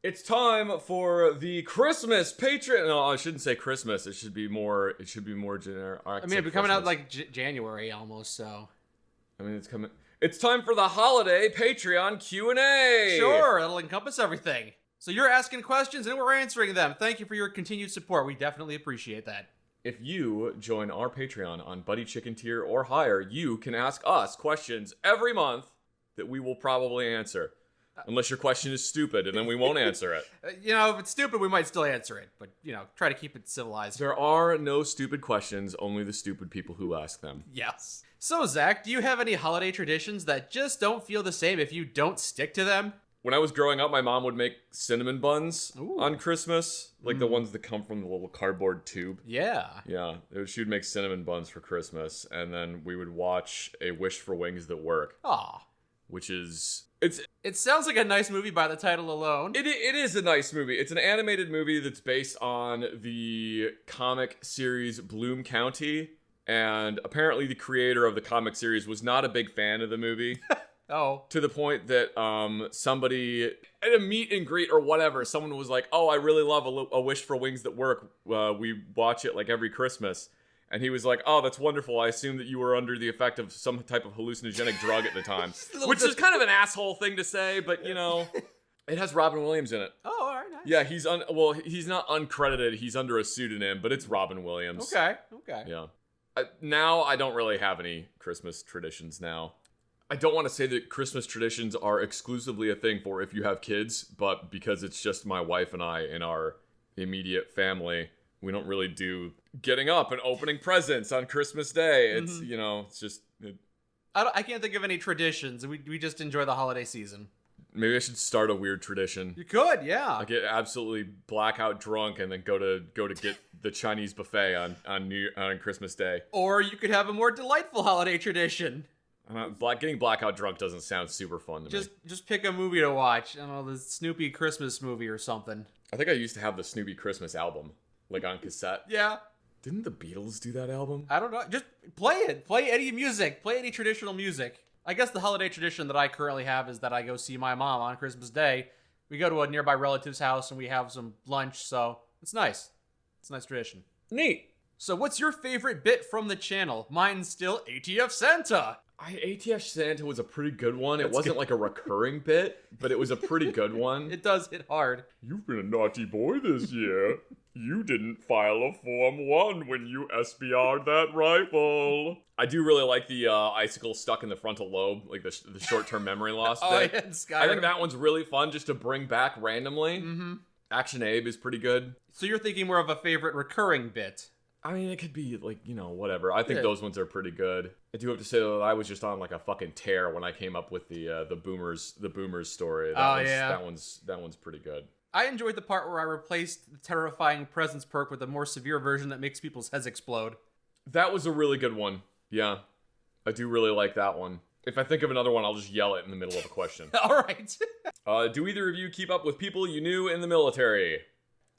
It's time for the Christmas Patreon. No, I shouldn't say Christmas. It should be more generic. I mean, it'll be coming out like January almost, so. I mean, it's coming. It's time for the holiday Patreon Q&A. Sure, it'll encompass everything. So you're asking questions and we're answering them. Thank you for your continued support. We definitely appreciate that. If you join our Patreon on Buddy Chicken tier or higher, you can ask us questions every month that we will probably answer. Unless your question is stupid, and then we won't answer it. If it's stupid, we might still answer it. But, try to keep it civilized. There are no stupid questions, only the stupid people who ask them. Yes. So, Zach, do you have any holiday traditions that just don't feel the same if you don't stick to them? When I was growing up, my mom would make cinnamon buns on Christmas. Like the ones that come from the little cardboard tube. Yeah. Yeah. She would make cinnamon buns for Christmas, and then we would watch A Wish for Wings That Work. Aw. Which is... It sounds like a nice movie by the title alone. It is a nice movie. It's an animated movie that's based on the comic series Bloom County. And apparently the creator of the comic series was not a big fan of the movie. Oh. To the point that somebody at a meet and greet or whatever, someone was like, oh, I really love A Wish for Wings That Work. We watch it like every Christmas. And he was like, oh, that's wonderful. I assume that you were under the effect of some type of hallucinogenic drug at the time. Which is kind of an asshole thing to say, but, it has Robin Williams in it. Oh, all right, nice. Yeah, he's not uncredited. He's under a pseudonym, but it's Robin Williams. Okay. Yeah. Now, I don't really have any Christmas traditions now. I don't want to say that Christmas traditions are exclusively a thing for if you have kids, but because it's just my wife and I in our immediate family, we don't really do getting up and opening presents on Christmas Day. It's, it's just... I can't think of any traditions. We just enjoy the holiday season. Maybe I should start a weird tradition. You could, yeah. I get absolutely blackout drunk and then go to get the Chinese buffet on Christmas Day. Or you could have a more delightful holiday tradition. Getting blackout drunk doesn't sound super fun to me. Just pick a movie to watch. I don't know, the Snoopy Christmas movie or something. I think I used to have the Snoopy Christmas album. Like on cassette. Yeah. Didn't the Beatles do that album? I don't know. Just play it. Play any music. Play any traditional music. I guess the holiday tradition that I currently have is that I go see my mom on Christmas Day. We go to a nearby relative's house and we have some lunch, so it's nice. It's a nice tradition. Neat. So what's your favorite bit from the channel? Mine's still ATF Santa. ATF Santa was a pretty good one. It wasn't like a recurring bit, but it was a pretty good one. It does hit hard. You've been a naughty boy this year. You didn't file a Form 1 when you SBR'd that rifle. I do really like the icicle stuck in the frontal lobe, like the short-term memory loss bit. Oh, yeah, Skyrim. I think that one's really fun just to bring back randomly. Mm-hmm. Action Abe is pretty good. So you're thinking more of a favorite recurring bit? I mean, it could be like, whatever. I think those ones are pretty good. I do have to say that I was just on like a fucking tear when I came up with the boomers story. That one's pretty good. I enjoyed the part where I replaced the terrifying presence perk with a more severe version that makes people's heads explode. That was a really good one. Yeah. I do really like that one. If I think of another one, I'll just yell it in the middle of a question. All right. Do either of you keep up with people you knew in the military?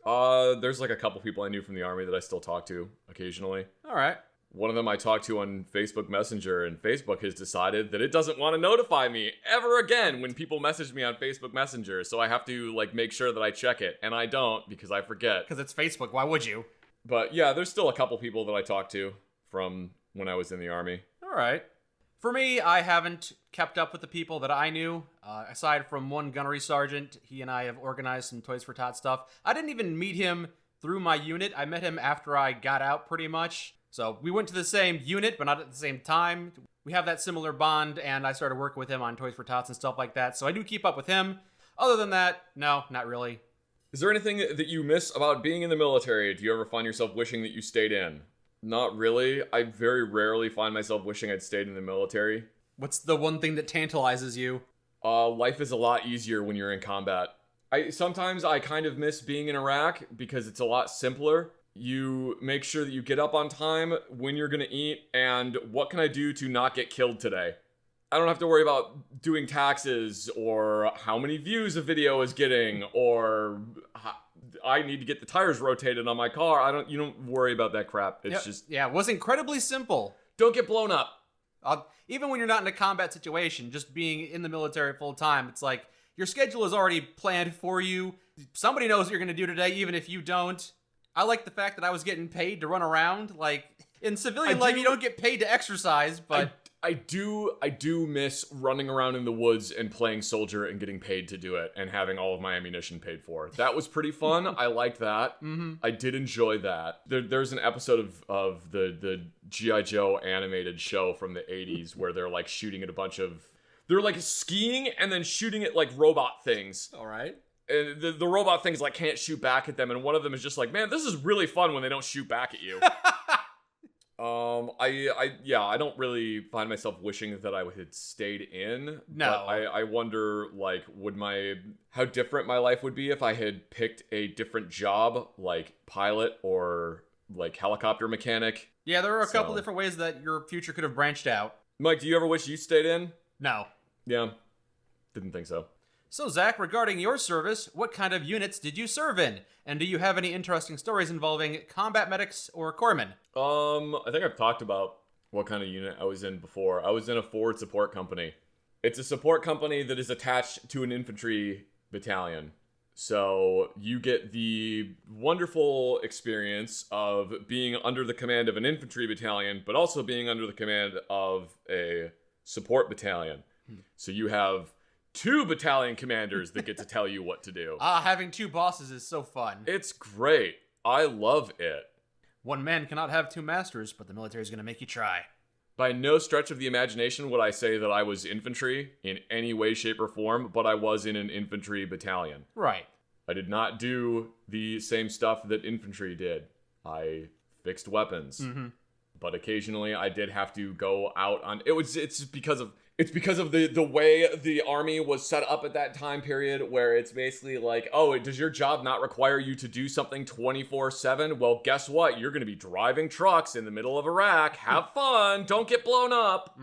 There's like a couple people I knew from the army that I still talk to occasionally. All right. One of them I talked to on Facebook Messenger, and Facebook has decided that it doesn't want to notify me ever again when people message me on Facebook Messenger, so I have to make sure that I check it, and I don't because I forget. Because it's Facebook, why would you? But yeah, there's still a couple people that I talk to from when I was in the army. All right. For me, I haven't kept up with the people that I knew. Aside from one gunnery sergeant, he and I have organized some Toys for Tot stuff. I didn't even meet him through my unit. I met him after I got out pretty much. So we went to the same unit, but not at the same time. We have that similar bond, and I started working with him on Toys for Tots and stuff like that. So I do keep up with him. Other than that, no, not really. Is there anything that you miss about being in the military? Do you ever find yourself wishing that you stayed in? Not really. I very rarely find myself wishing I'd stayed in the military. What's the one thing that tantalizes you? Life is a lot easier when you're in combat. Sometimes I kind of miss being in Iraq because it's a lot simpler. You make sure that you get up on time, when you're gonna eat, and what can I do to not get killed today? I don't have to worry about doing taxes, or how many views a video is getting, or I need to get the tires rotated on my car. You don't worry about that crap. It's it was incredibly simple. Don't get blown up. Even when you're not in a combat situation, just being in the military full time, it's like, Your schedule is already planned for you. Somebody knows what you're going to do today, even if you don't. I like the fact that I was getting paid to run around. Like, in civilian life, you don't get paid to exercise, but... I do miss running around in the woods and playing soldier and getting paid to do it and having all of my ammunition paid for. That was pretty fun. I liked that. Mm-hmm. I did enjoy that. There's an episode of the G.I. Joe animated show from the 80s where they're like shooting at a bunch of... They're like skiing and then shooting at like robot things. All right. And the robot things like can't shoot back at them, and one of them is just like, man, this is really fun when they don't shoot back at you. I don't really find myself wishing that I had stayed in. No. But I wonder, like, how different my life would be if I had picked a different job, like pilot or like helicopter mechanic. Yeah, there are a couple different ways that your future could have branched out. Mike, do you ever wish you stayed in? No. Yeah. Didn't think so. So, Zach, regarding your service, what kind of units did you serve in? And do you have any interesting stories involving combat medics or corpsmen? I think I've talked about what kind of unit I was in before. I was in a forward support company. It's a support company that is attached to an infantry battalion. So you get the wonderful experience of being under the command of an infantry battalion, but also being under the command of a support battalion. So you have 2 battalion commanders that get to tell you what to do. Having 2 bosses is so fun. It's great. I love it. One man cannot have 2 masters, but the military is going to make you try. By no stretch of the imagination would I say that I was infantry in any way, shape, or form, but I was in an infantry battalion. Right. I did not do the same stuff that infantry did. I fixed weapons. Mm-hmm. But occasionally I did have to go out on... It's because of the way the army was set up at that time period, where it's basically like, oh, does your job not require you to do something 24/7? Well, guess what? You're going to be driving trucks in the middle of Iraq. Have fun. Don't get blown up.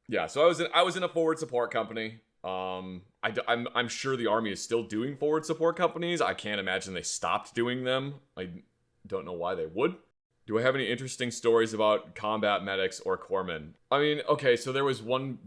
Yeah, so I was in a forward support company. I'm sure the army is still doing forward support companies. I can't imagine they stopped doing them. I don't know why they would. Do I have any interesting stories about combat medics or corpsmen? I mean, okay, so there was one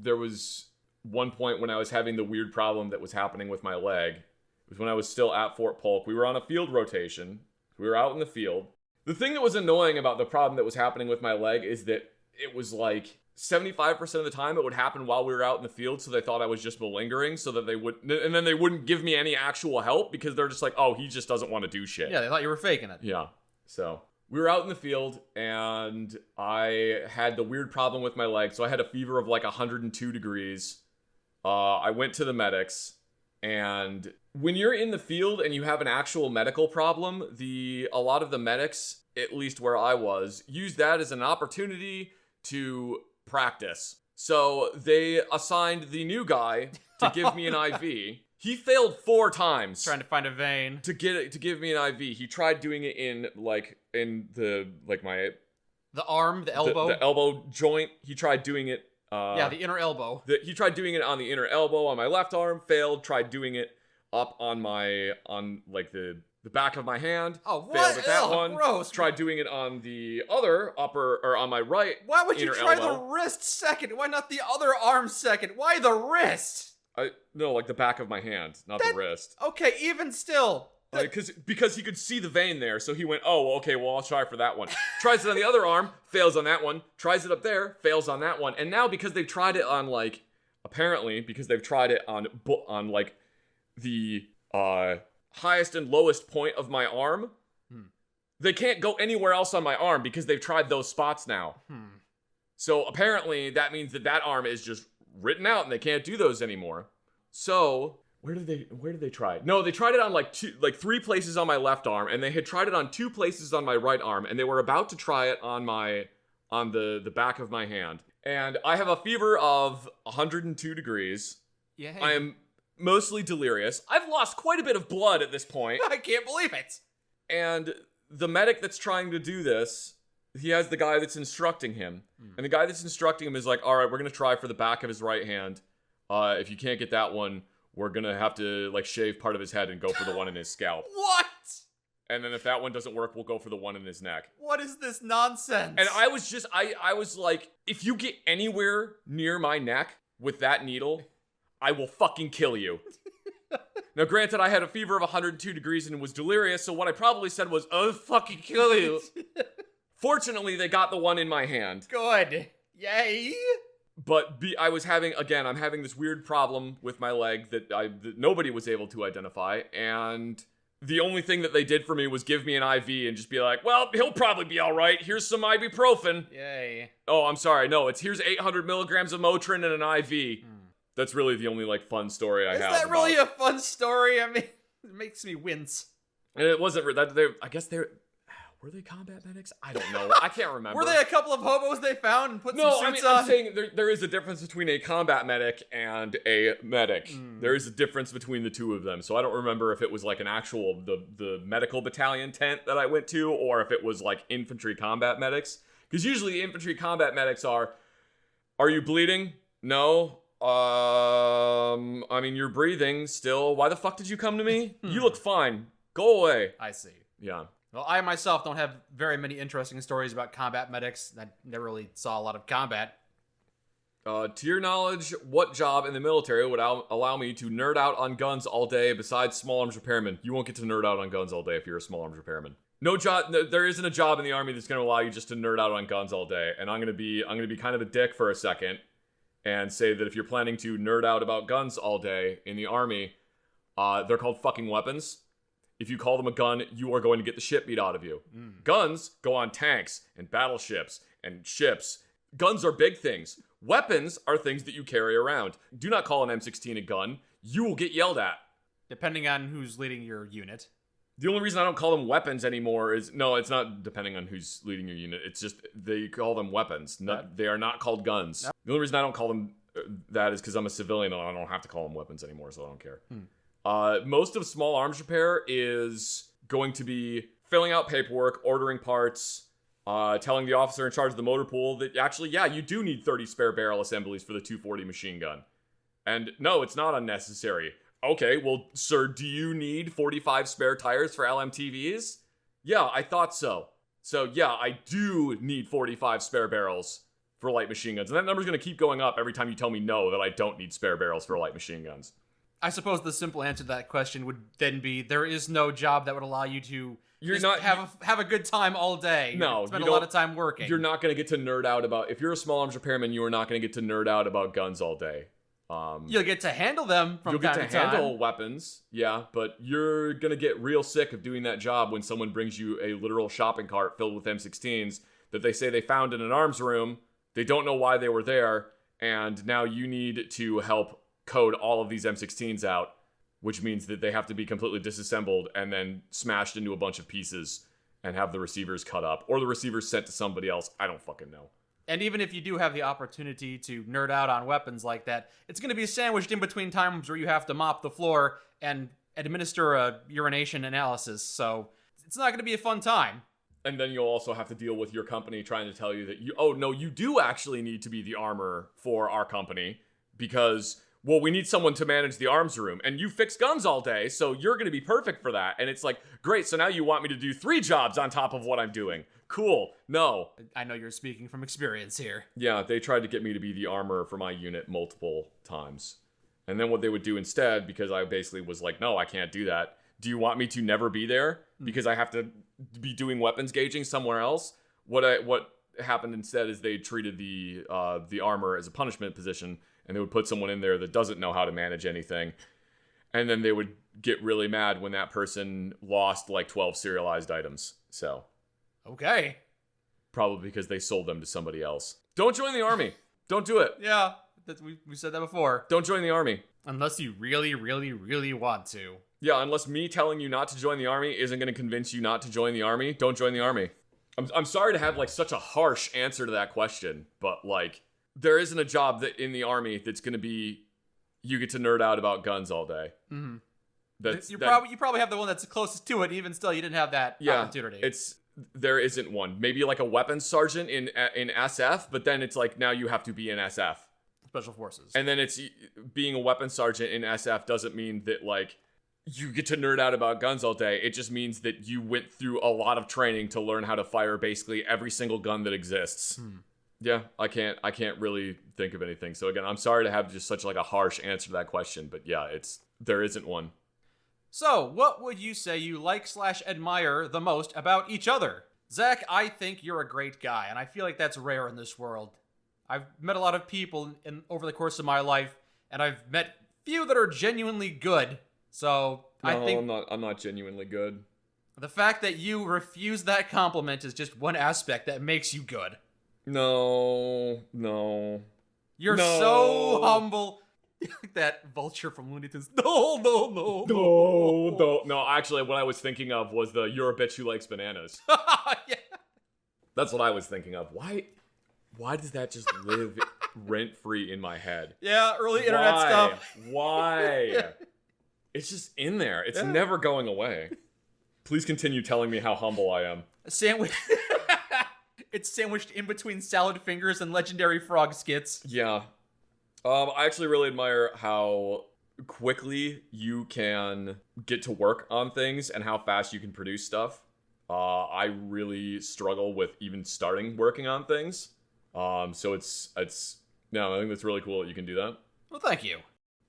point when I was having the weird problem that was happening with my leg. It was when I was still at Fort Polk. We were on a field rotation. We were out in the field. The thing that was annoying about the problem that was happening with my leg is that it was like 75% of the time it would happen while we were out in the field, so they thought I was just malingering, so that they wouldn't give me any actual help because they're just like, oh, he just doesn't want to do shit. Yeah, they thought you were faking it. Yeah, so... We were out in the field, and I had the weird problem with my leg, so I had a fever of like 102 degrees. I went to the medics, and when you're in the field and you have an actual medical problem, a lot of the medics, at least where I was, use that as an opportunity to practice. So they assigned the new guy to give me an IV. He failed 4 times trying to find a vein to give me an IV. He tried doing it in the arm, the elbow, the elbow joint. He tried doing it. The inner elbow. He tried doing it on the inner elbow on my left arm. Failed. Tried doing it up on the back of my hand. Oh, what? Failed at that one. Gross. Tried doing it on the other upper or on my right. Why would you try elbow. the wrist second? Why not the other arm second? Why the wrist? No, like the back of my hand, not the wrist. Okay, even still. Because he could see the vein there, so he went, oh, okay, well, I'll try for that one. Tries it on the other arm, fails on that one. Tries it up there, fails on that one. And now because they've tried it on, apparently, because they've tried it on the highest and lowest point of my arm, they can't go anywhere else on my arm because they've tried those spots now. So apparently that means that arm is just written out and they can't do those anymore. So where did they try it? No, they tried it on 3 places on my left arm, and they had tried it on 2 places on my right arm, and they were about to try it on the back of my hand. And I have a fever of 102 degrees. Yeah. I am mostly delirious. I've lost quite a bit of blood at this point. I can't believe it. And the medic that's trying to do this, he has the guy that's instructing him. And the guy that's instructing him is like, all right, we're going to try for the back of his right hand. If you can't get that one, we're going to have to shave part of his head and go for the one in his scalp. What? And then if that one doesn't work, we'll go for the one in his neck. What is this nonsense? And I was like, if you get anywhere near my neck with that needle, I will fucking kill you. Now, granted, I had a fever of 102 degrees and was delirious, so what I probably said was, I'll fucking kill you. Fortunately, they got the one in my hand. Good. Yay. But I'm having this weird problem with my leg that nobody was able to identify, and the only thing that they did for me was give me an IV and just be like, well, he'll probably be all right. Here's some ibuprofen. Yay. Oh, I'm sorry. No, here's 800 milligrams of Motrin and an IV. That's really the only, fun story I have. Is that really a fun story? I mean, it makes me wince. And it wasn't, I guess were they combat medics? I don't know. I can't remember. Were they a couple of hobos they found and put some suits on? I'm saying there is a difference between a combat medic and a medic. There is a difference between the two of them. So I don't remember if it was an actual, the medical battalion tent that I went to, or if it was infantry combat medics. Because usually infantry combat medics are you bleeding? No. I mean, you're breathing still. Why the fuck did you come to me? You look fine. Go away. I see. Yeah. Well, I myself don't have very many interesting stories about combat medics. I never really saw a lot of combat. To your knowledge, what job in the military would allow me to nerd out on guns all day besides small arms repairman? You won't get to nerd out on guns all day if you're a small arms repairman. No job. No, there isn't a job in the army that's going to allow you just to nerd out on guns all day. And I'm going to be kind of a dick for a second and say that if you're planning to nerd out about guns all day in the army, they're called fucking weapons. If you call them a gun, you are going to get the shit beat out of you. Guns go on tanks and battleships and ships. Guns are big things. Weapons are things that you carry around. Do not call an M16 a gun. You will get yelled at. Depending on who's leading your unit. The only reason I don't call them weapons anymore is, no, it's not depending on who's leading your unit. It's just they call them weapons. They are not called guns. The only reason I don't call them that is because I'm a civilian and I don't have to call them weapons anymore, so I don't care. Most of small arms repair is going to be filling out paperwork, ordering parts, telling the officer in charge of the motor pool that actually, yeah, you do need 30 spare barrel assemblies for the 240 machine gun. And no, it's not unnecessary. Okay, well, sir, do you need 45 spare tires for LMTVs? Yeah, I thought so. So yeah, I do need 45 spare barrels for light machine guns. And that number's going to keep going up every time you tell me no, that I don't need spare barrels for light machine guns. I suppose the simple answer to that question would then be there is no job that would allow you to have a good time all day. No, spend a lot of time working. You're not going to get to nerd out about, if you're a small arms repairman, you are not going to get to nerd out about guns all day. You'll get to handle them from time to time. You'll get to handle weapons, yeah, but you're going to get real sick of doing that job when someone brings you a literal shopping cart filled with M16s that they say they found in an arms room. They don't know why they were there, and now you need to help code all of these M16s out, which means that they have to be completely disassembled and then smashed into a bunch of pieces and have the receivers cut up, or the receivers sent to somebody else. I don't fucking know. And even if you do have the opportunity to nerd out on weapons like that, it's going to be sandwiched in between times where you have to mop the floor and administer a urination analysis, so it's not going to be a fun time. And then you'll also have to deal with your company trying to tell you that you do actually need to be the armor for our company because, well, we need someone to manage the arms room, and you fix guns all day, so you're going to be perfect for that. And it's like, great, so now you want me to do 3 jobs on top of what I'm doing. Cool. No. I know you're speaking from experience here. Yeah, they tried to get me to be the armorer for my unit multiple times. And then what they would do instead, because I basically was like, no, I can't do that. Do you want me to never be there? Because I have to be doing weapons gauging somewhere else? What happened instead is they treated the armor as a punishment position, and they would put someone in there that doesn't know how to manage anything. And then they would get really mad when that person lost 12 serialized items. So... okay. Probably because they sold them to somebody else. Don't join the army. Don't do it. Yeah, we said that before. Don't join the army. Unless you really, really, really want to. Yeah, unless me telling you not to join the army isn't going to convince you not to join the army, don't join the army. I'm sorry to have such a harsh answer to that question, but there isn't a job that in the army that's going to be you get to nerd out about guns all day. Mm-hmm. You probably have the one that's closest to it. Even still, you didn't have that opportunity. There isn't one. Maybe a weapons sergeant in SF, but then it's now you have to be in SF. Special Forces. And then it's being a weapons sergeant in SF doesn't mean that you get to nerd out about guns all day. It just means that you went through a lot of training to learn how to fire basically every single gun that exists. Yeah, I can't really think of anything. So again, I'm sorry to have just such like a harsh answer to that question, but yeah, there isn't one. So, what would you say you like/admire the most about each other? Zach, I think you're a great guy, and I feel like that's rare in this world. I've met a lot of people over the course of my life, and I've met few that are genuinely good. So, I think I'm not genuinely good. the fact that you refuse that compliment is just one aspect that makes you good. No. You're No. so humble. Like that vulture from Looney Tunes. No. No, actually, what I was thinking of was the "you're a bitch who likes bananas." Yeah. That's what I was thinking of. Why does that just live rent free in my head? Yeah, early internet stuff. Why? It's just in there. It's never going away. Please continue telling me how humble I am. A sandwich. It's sandwiched in between salad fingers and legendary frog skits. Yeah. I actually really admire how quickly you can get to work on things and how fast you can produce stuff. I really struggle with even starting working on things. So no, I think that's really cool that you can do that. Well, thank you.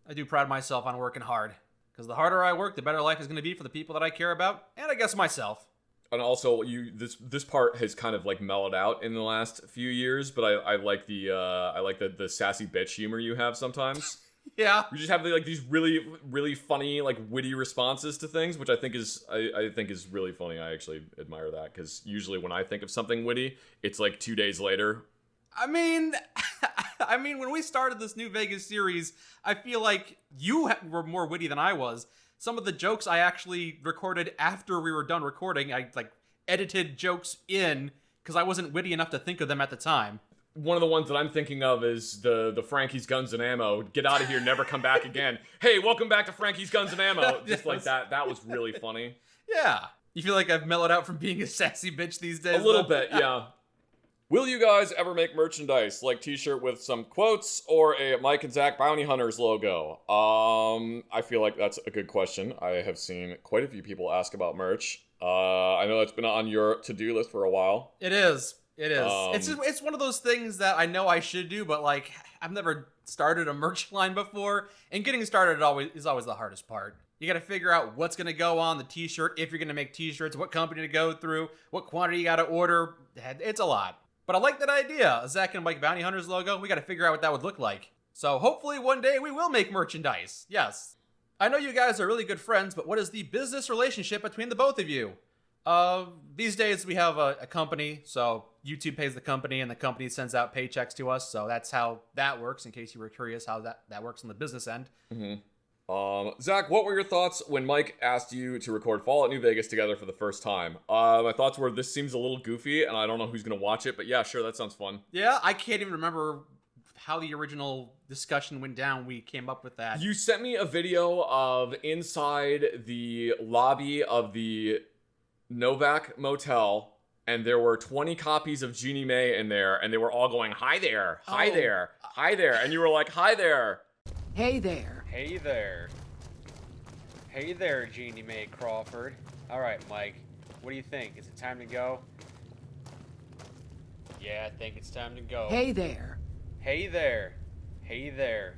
I do pride myself on working hard. Because the harder I work, the better life is going to be for the people that I care about, and I guess myself. And also, this part has kind of like mellowed out in the last few years, but I like the sassy bitch humor you have sometimes. Yeah. You just have like these really, really funny, like witty responses to things, which I think is really funny. I actually admire that because usually when I think of something witty, it's like 2 days later. I mean, when we started this New Vegas series, I feel like you were more witty than I was. Some of the jokes I actually recorded after we were done recording. I like edited jokes in because I wasn't witty enough to think of them at the time. One of the ones that I'm thinking of is the Frankie's Guns and Ammo. Get out of here, never come back again. Hey, welcome back to Frankie's Guns and Ammo. Just like that. That was really funny. Yeah. You feel like I've mellowed out from being a sassy bitch these days? A little bit, yeah. Will you guys ever make merchandise, like t-shirt with some quotes or a Mike and Zach Bounty Hunters logo? I feel like that's a good question. I have seen quite a few people ask about merch. I know that's been on your to-do list for a while. It is. It's one of those things that I know I should do, but like I've never started a merch line before, and getting started is always the hardest part. You got to figure out what's going to go on the t-shirt, if you're going to make t-shirts, what company to go through, what quantity you got to order. It's a lot. But I like that idea, a Zack and Mike Bounty Hunters logo. We got to figure out what that would look like. So hopefully one day we will make merchandise. Yes. I know you guys are really good friends, but what is the business relationship between the both of you? These days we have a company, so YouTube pays the company and the company sends out paychecks to us. So that's how that works, in case you were curious how that works on the business end. Mm-hmm. Zach, what were your thoughts when Mike asked you to record Fallout New Vegas together for the first time? My thoughts were this seems a little goofy, and I don't know who's going to watch it, but yeah, sure, that sounds fun. Yeah, I can't even remember how the original discussion went down. We came up with that. You sent me a video of inside the lobby of the Novak Motel, and there were 20 copies of Jeannie Mae in there, and they were all going, "Hi there, hi there, hi there," and you were like, "Hi there." Hey there. Hey there. Hey there, Jeannie Mae Crawford. Alright, Mike. What do you think? Is it time to go? Yeah, I think it's time to go. Hey there. Hey there. Hey there.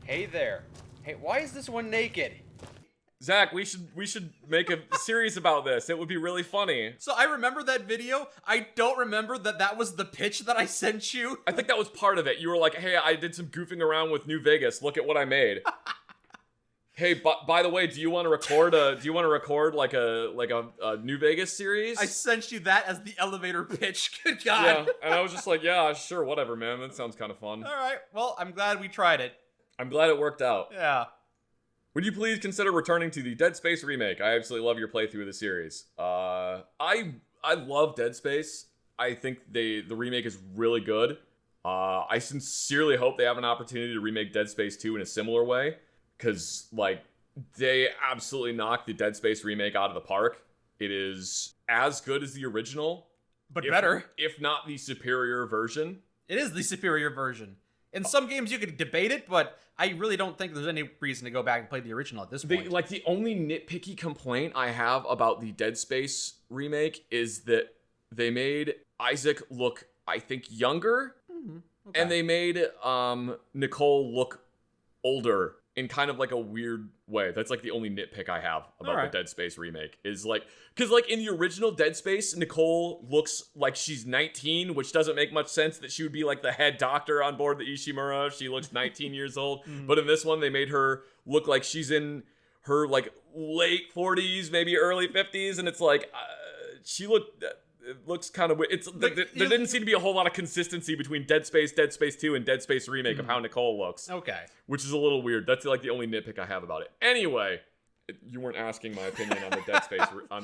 Hey there. Hey, why is this one naked? Zach, we should make a series about this. It would be really funny. So I remember that video. I don't remember that was the pitch that I sent you. I think that was part of it. You were like, "Hey, I did some goofing around with New Vegas. Look at what I made." Hey, by the way, do you want to record like a New Vegas series? I sent you that as the elevator pitch. Good God. Yeah, and I was just like, "Yeah, sure, whatever, man. That sounds kind of fun." All right. Well, I'm glad we tried it. I'm glad it worked out. Yeah. Would you please consider returning to the Dead Space remake? I absolutely love your playthrough of the series. I love Dead Space. I think the remake is really good. I sincerely hope they have an opportunity to remake Dead Space 2 in a similar way, because like they absolutely knocked the Dead Space remake out of the park. It is as good as the original, but better, if not the superior version. It is the superior version. In some games you could debate it, but I really don't think there's any reason to go back and play the original at this point. The only nitpicky complaint I have about the Dead Space remake is that they made Isaac look I think, younger. Okay. And they made Nicole look older in kind of like a weird way. That's like the only nitpick I have about the Dead Space remake is like, because like in the original Dead Space, Nicole looks like she's 19, which doesn't make much sense that she would be like the head doctor on board the Ishimura if she looks 19 years old. But in this one, they made her look like she's in her like late 40s, maybe early 50s, and it's like she looked. It looks kind of weird. It's there didn't seem to be a whole lot of consistency between Dead Space 2, and Dead Space Remake of how Nicole looks. Okay. Which is a little weird. That's like the only nitpick I have about it. Anyway, you weren't asking my opinion on the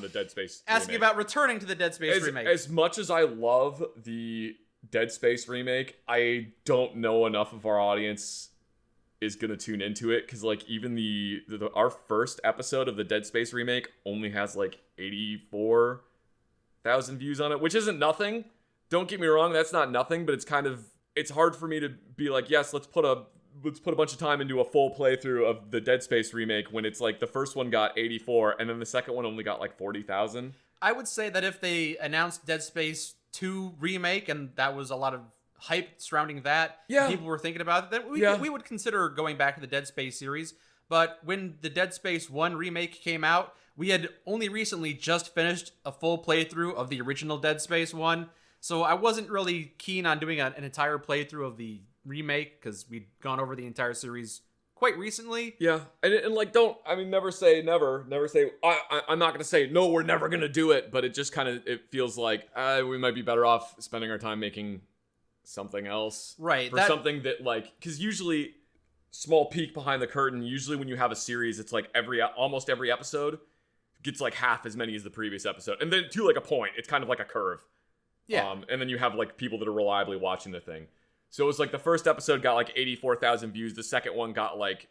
Dead Space Asking remake. about returning to the Dead Space remake. As much as I love the Dead Space remake, I don't know enough of our audience is going to tune into it, because like even our first episode of the Dead Space remake only has like 84,000 views on it, which isn't nothing. Don't get me wrong, that's not nothing, but it's hard for me to be like, yes, let's put a bunch of time into a full playthrough of the Dead Space remake when it's like the first one got 84 and then the second one only got like 40,000. I would say that if they announced Dead Space 2 remake and that was a lot of hype surrounding that, people were thinking about it, then we would consider going back to the Dead Space series. But when the Dead Space 1 remake came out, we had only recently just finished a full playthrough of the original Dead Space 1, so I wasn't really keen on doing an entire playthrough of the remake, because we'd gone over the entire series quite recently. Yeah, and like, never say never. Never say, I'm not going to say, no, we're never going to do it, but it just kind of, it feels like we might be better off spending our time making something else. Right. For something that, like, because usually, small peek behind the curtain, usually when you have a series, it's like almost every episode gets like half as many as the previous episode. And then to like a point, it's kind of like a curve. Yeah. And then you have like people that are reliably watching the thing. So it was like the first episode got like 84,000 views. The second one got like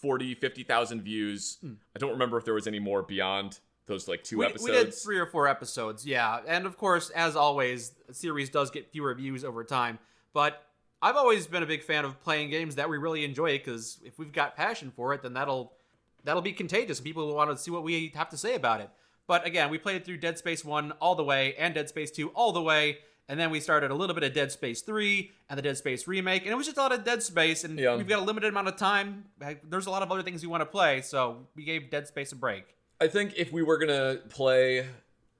50,000 views. I don't remember if there was any more beyond those like two episodes. We did 3 or 4 episodes, yeah. And of course, as always, the series does get fewer views over time. But I've always been a big fan of playing games that we really enjoy, because if we've got passion for it, then that'll be contagious. People will want to see what we have to say about it. But again, we played through Dead Space 1 all the way and Dead Space 2 all the way, and then we started a little bit of Dead Space 3 and the Dead Space remake, and it was just a lot of Dead Space, and we've got a limited amount of time. There's a lot of other things we want to play, so we gave Dead Space a break. I think if we were going to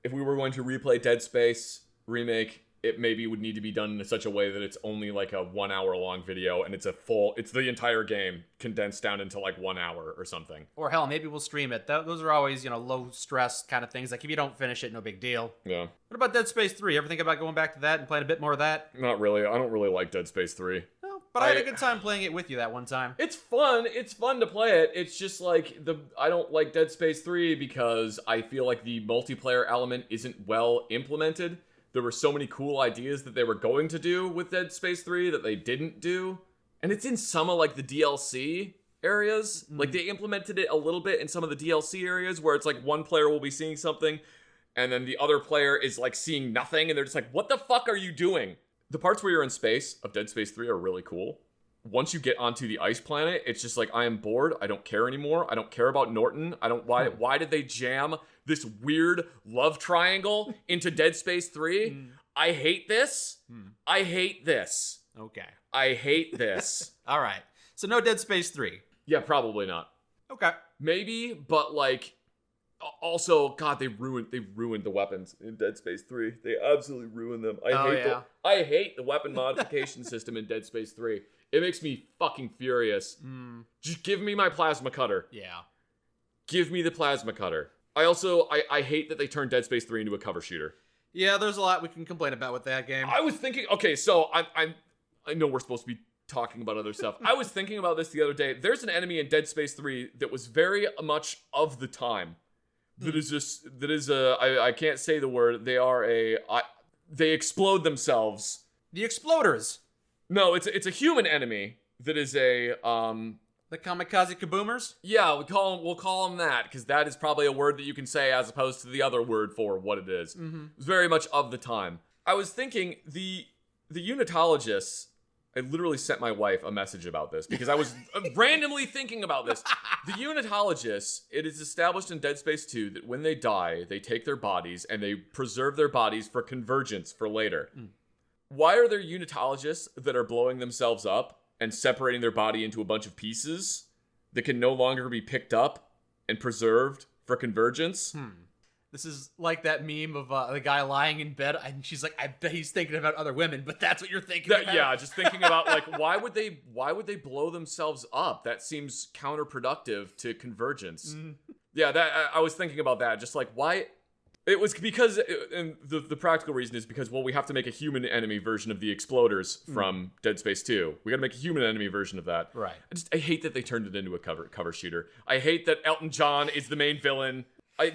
replay Dead Space remake, it maybe would need to be done in such a way that it's only like a 1 hour long video, and it's the entire game condensed down into like 1 hour or something. Or hell, maybe we'll stream it. Those are always, low stress kind of things. Like if you don't finish it, no big deal. Yeah. What about Dead Space 3? Ever think about going back to that and playing a bit more of that? Not really. I don't really like Dead Space 3. No, but I had a good time playing it with you that one time. It's fun. It's fun to play it. It's just like I don't like Dead Space 3 because I feel like the multiplayer element isn't well implemented. There were so many cool ideas that they were going to do with Dead Space 3 that they didn't do. And it's in some of like the DLC areas. Like they implemented it a little bit in some of the DLC areas where it's like one player will be seeing something and then the other player is like seeing nothing and they're just like, what the fuck are you doing? The parts where you're in space of Dead Space 3 are really cool. Once you get onto the ice planet, it's just like, I am bored. I don't care anymore. I don't care about Norton. Why did they jam this weird love triangle into Dead Space 3? I hate this. I hate this. Okay. I hate this. All right. So no Dead Space 3. Yeah, probably not. Okay. Maybe, but like, also, God, they ruined the weapons in Dead Space 3. They absolutely ruined them. I hate the weapon modification system in Dead Space 3. It makes me fucking furious. Just give me my plasma cutter. Yeah. Give me the plasma cutter. I hate that they turned Dead Space 3 into a cover shooter. Yeah, there's a lot we can complain about with that game. I was thinking, okay, so I know we're supposed to be talking about other stuff. I was thinking about this the other day. There's an enemy in Dead Space 3 that was very much of the time. I can't say the word. They explode themselves. The Exploders. No, it's a human enemy that is the Kamikaze Kaboomers? Yeah, we'll call them that, because that is probably a word that you can say as opposed to the other word for what it is. It's very much of the time. I was thinking the unitologists. I literally sent my wife a message about this because I was randomly thinking about this. The unitologists, it is established in Dead Space 2 that when they die, they take their bodies and they preserve their bodies for convergence for later. why are there unitologists that are blowing themselves up and separating their body into a bunch of pieces that can no longer be picked up and preserved for convergence? This is like that meme of the guy lying in bed, and she's like, I bet he's thinking about other women, but that's what you're thinking about. Yeah, just thinking about, like, why would they blow themselves up? That seems counterproductive to convergence. Yeah, I was thinking about that. Just like, why? It was because, and the practical reason is because, well, we have to make a human enemy version of the exploders from Dead Space 2. We gotta make a human enemy version of that. Right. I hate that they turned it into a cover shooter. I hate that Elton John is the main villain.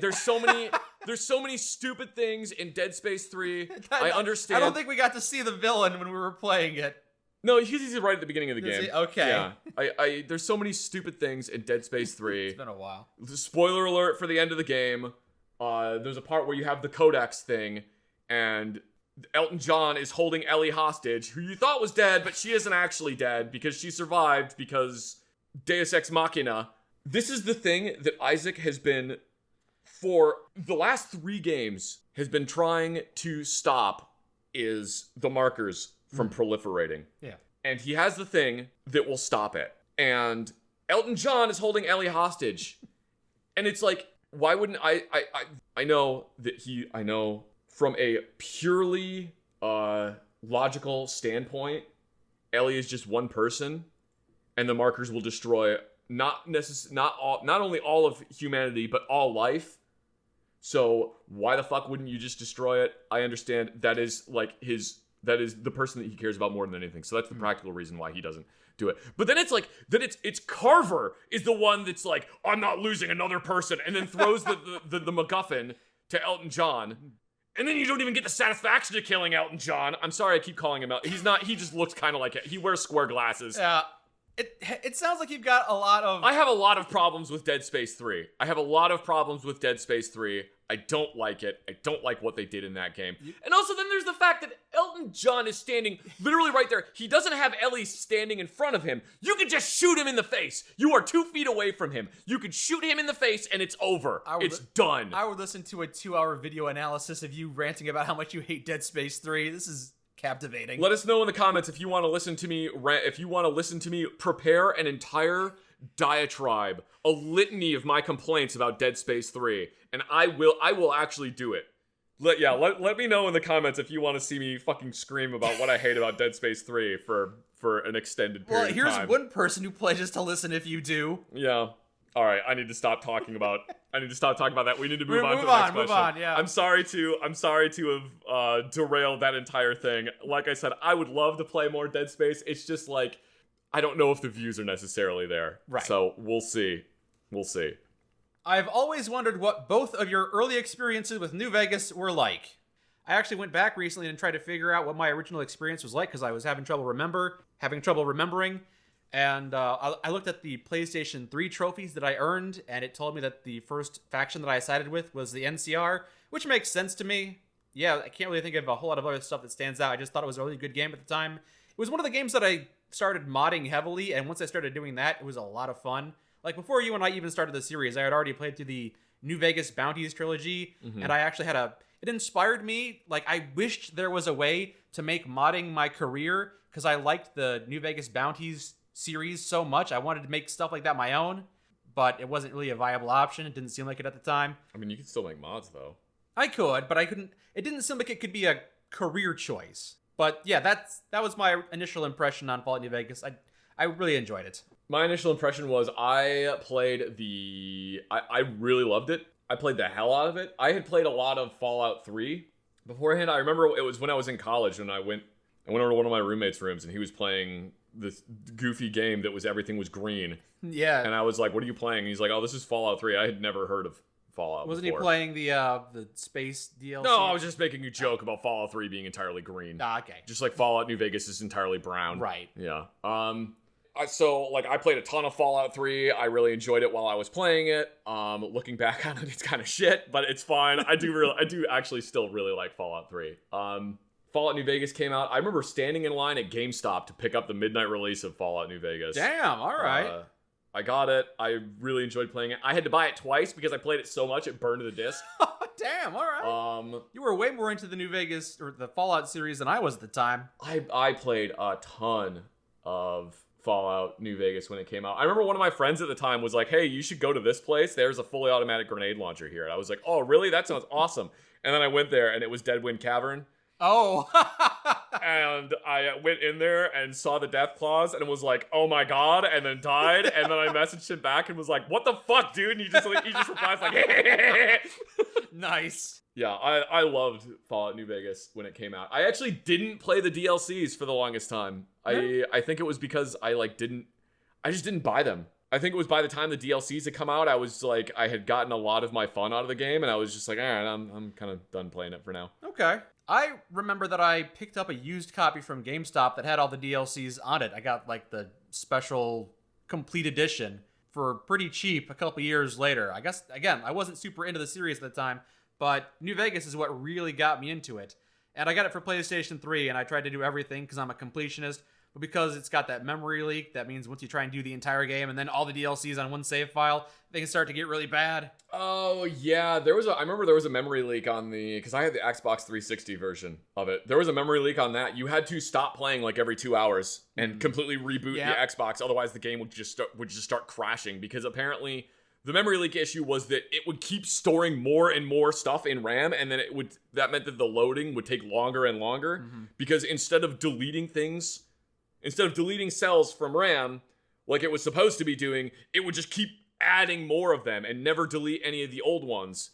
There's so many stupid things in Dead Space 3. I understand. I don't think we got to see the villain when we were playing it. No, he's right at the beginning of the game. Okay. Yeah. There's so many stupid things in Dead Space 3. It's been a while. Spoiler alert for the end of the game. There's a part where you have the Codex thing, and Elton John is holding Ellie hostage, who you thought was dead, but she isn't actually dead because she survived because Deus Ex Machina. This is the thing that Isaac has been, for the last 3 games, has been trying to stop, is the markers from proliferating. Yeah. And he has the thing that will stop it. And Elton John is holding Ellie hostage. And it's like, why wouldn't I know from a purely logical standpoint, Ellie is just one person, and the markers will destroy not only all of humanity, but all life. So why the fuck wouldn't you just destroy it? I understand that is the person that he cares about more than anything. So that's the practical reason why he doesn't do it. But then it's Carver is the one that's like, I'm not losing another person, and then throws the MacGuffin to Elton John. And then you don't even get the satisfaction of killing Elton John. I'm sorry I keep calling him out. He's not, he just looks kind of like it. He wears square glasses. Yeah. It sounds like you've got a lot of... I have a lot of problems with Dead Space 3. I don't like it. I don't like what they did in that game. And also then there's the fact that Elton John is standing literally right there. He doesn't have Ellie standing in front of him. You could just shoot him in the face. You are 2 feet away from him. You could shoot him in the face and it's over. It's done. I would listen to a 2-hour video analysis of you ranting about how much you hate Dead Space 3. This is captivating. Let us know in the comments if you want to listen to me rant, if you want to listen to me prepare an entire diatribe, a litany of my complaints about Dead Space 3, and I will actually do it. Let me know in the comments if you want to see me fucking scream about what I hate about Dead Space 3 for an extended period of time. Well, here's one person who pledges to listen if you do. Yeah. All right, I need to stop talking about that. We need to move on to the next question. Move on, yeah. I'm sorry to have derailed that entire thing. Like I said, I would love to play more Dead Space. It's just like, I don't know if the views are necessarily there. Right. So we'll see. I've always wondered what both of your early experiences with New Vegas were like. I actually went back recently and tried to figure out what my original experience was like because I was having trouble remembering. And I looked at the PlayStation 3 trophies that I earned, and it told me that the first faction that I sided with was the NCR, which makes sense to me. Yeah, I can't really think of a whole lot of other stuff that stands out. I just thought it was a really good game at the time. It was one of the games that I started modding heavily, and once I started doing that, it was a lot of fun. Like, before you and I even started the series, I had already played through the New Vegas Bounties trilogy, and I actually had it inspired me. Like, I wished there was a way to make modding my career, because I liked the New Vegas Bounties series so much. I wanted to make stuff like that my own, but it wasn't really a viable option. It didn't seem like it at the time. I mean, you could still make mods, though. I could, but I couldn't. It didn't seem like it could be a career choice. But yeah, that was my initial impression on Fallout New Vegas. I really enjoyed it. My initial impression was I really loved it. I played the hell out of it. I had played a lot of Fallout 3 beforehand. I remember it was when I was in college, and I went over to one of my roommates' rooms, and he was playing this goofy game that was everything was green. Yeah. And I was like, what are you playing? And he's like, oh, this is Fallout 3. I had never heard of Fallout Wasn't before. he playing the space DLC? No, I was just making a joke about Fallout 3 being entirely green. Okay. Just like Fallout New Vegas is entirely brown. Right. Yeah. So I played a ton of Fallout 3. I really enjoyed it while I was playing it. Looking back on it, it's kind of shit, but it's fine. I do actually still really like Fallout 3. Fallout New Vegas came out. I remember standing in line at GameStop to pick up the midnight release of Fallout New Vegas. Damn, all right. I got it. I really enjoyed playing it. I had to buy it twice because I played it so much it burned to the disc. Damn, all right. You were way more into the New Vegas or the Fallout series than I was at the time. I played a ton of Fallout New Vegas when it came out. I remember one of my friends at the time was like, hey, you should go to this place. There's a fully automatic grenade launcher here. And I was like, oh, really? That sounds awesome. And then I went there and it was Deadwind Cavern. Oh. And I went in there and saw the death clause and was like, oh my god, and then died. And then I messaged him back and was like, what the fuck, dude? And he just replies like, nice. Yeah, I loved Fallout New Vegas when it came out. I actually didn't play the DLCs for the longest time. Yeah. I think it was because I just didn't buy them. I think it was by the time the DLCs had come out, I was like, I had gotten a lot of my fun out of the game, and I was just like, all right, I'm kind of done playing it for now. Okay. I remember that I picked up a used copy from GameStop that had all the DLCs on it. I got like the special complete edition for pretty cheap a couple years later. I guess, again, I wasn't super into the series at the time, but New Vegas is what really got me into it. And I got it for PlayStation 3, and I tried to do everything because I'm a completionist. But because it's got that memory leak, that means once you try and do the entire game and then all the DLCs on one save file, they can start to get really bad. Oh, yeah. I remember there was a memory leak on because I had the Xbox 360 version of it. There was a memory leak on that. You had to stop playing like every 2 hours and completely reboot the Xbox. Otherwise, the game would just start crashing because apparently the memory leak issue was that it would keep storing more and more stuff in RAM, and then that meant that the loading would take longer and longer because instead of deleting cells from RAM like it was supposed to be doing, it would just keep adding more of them and never delete any of the old ones,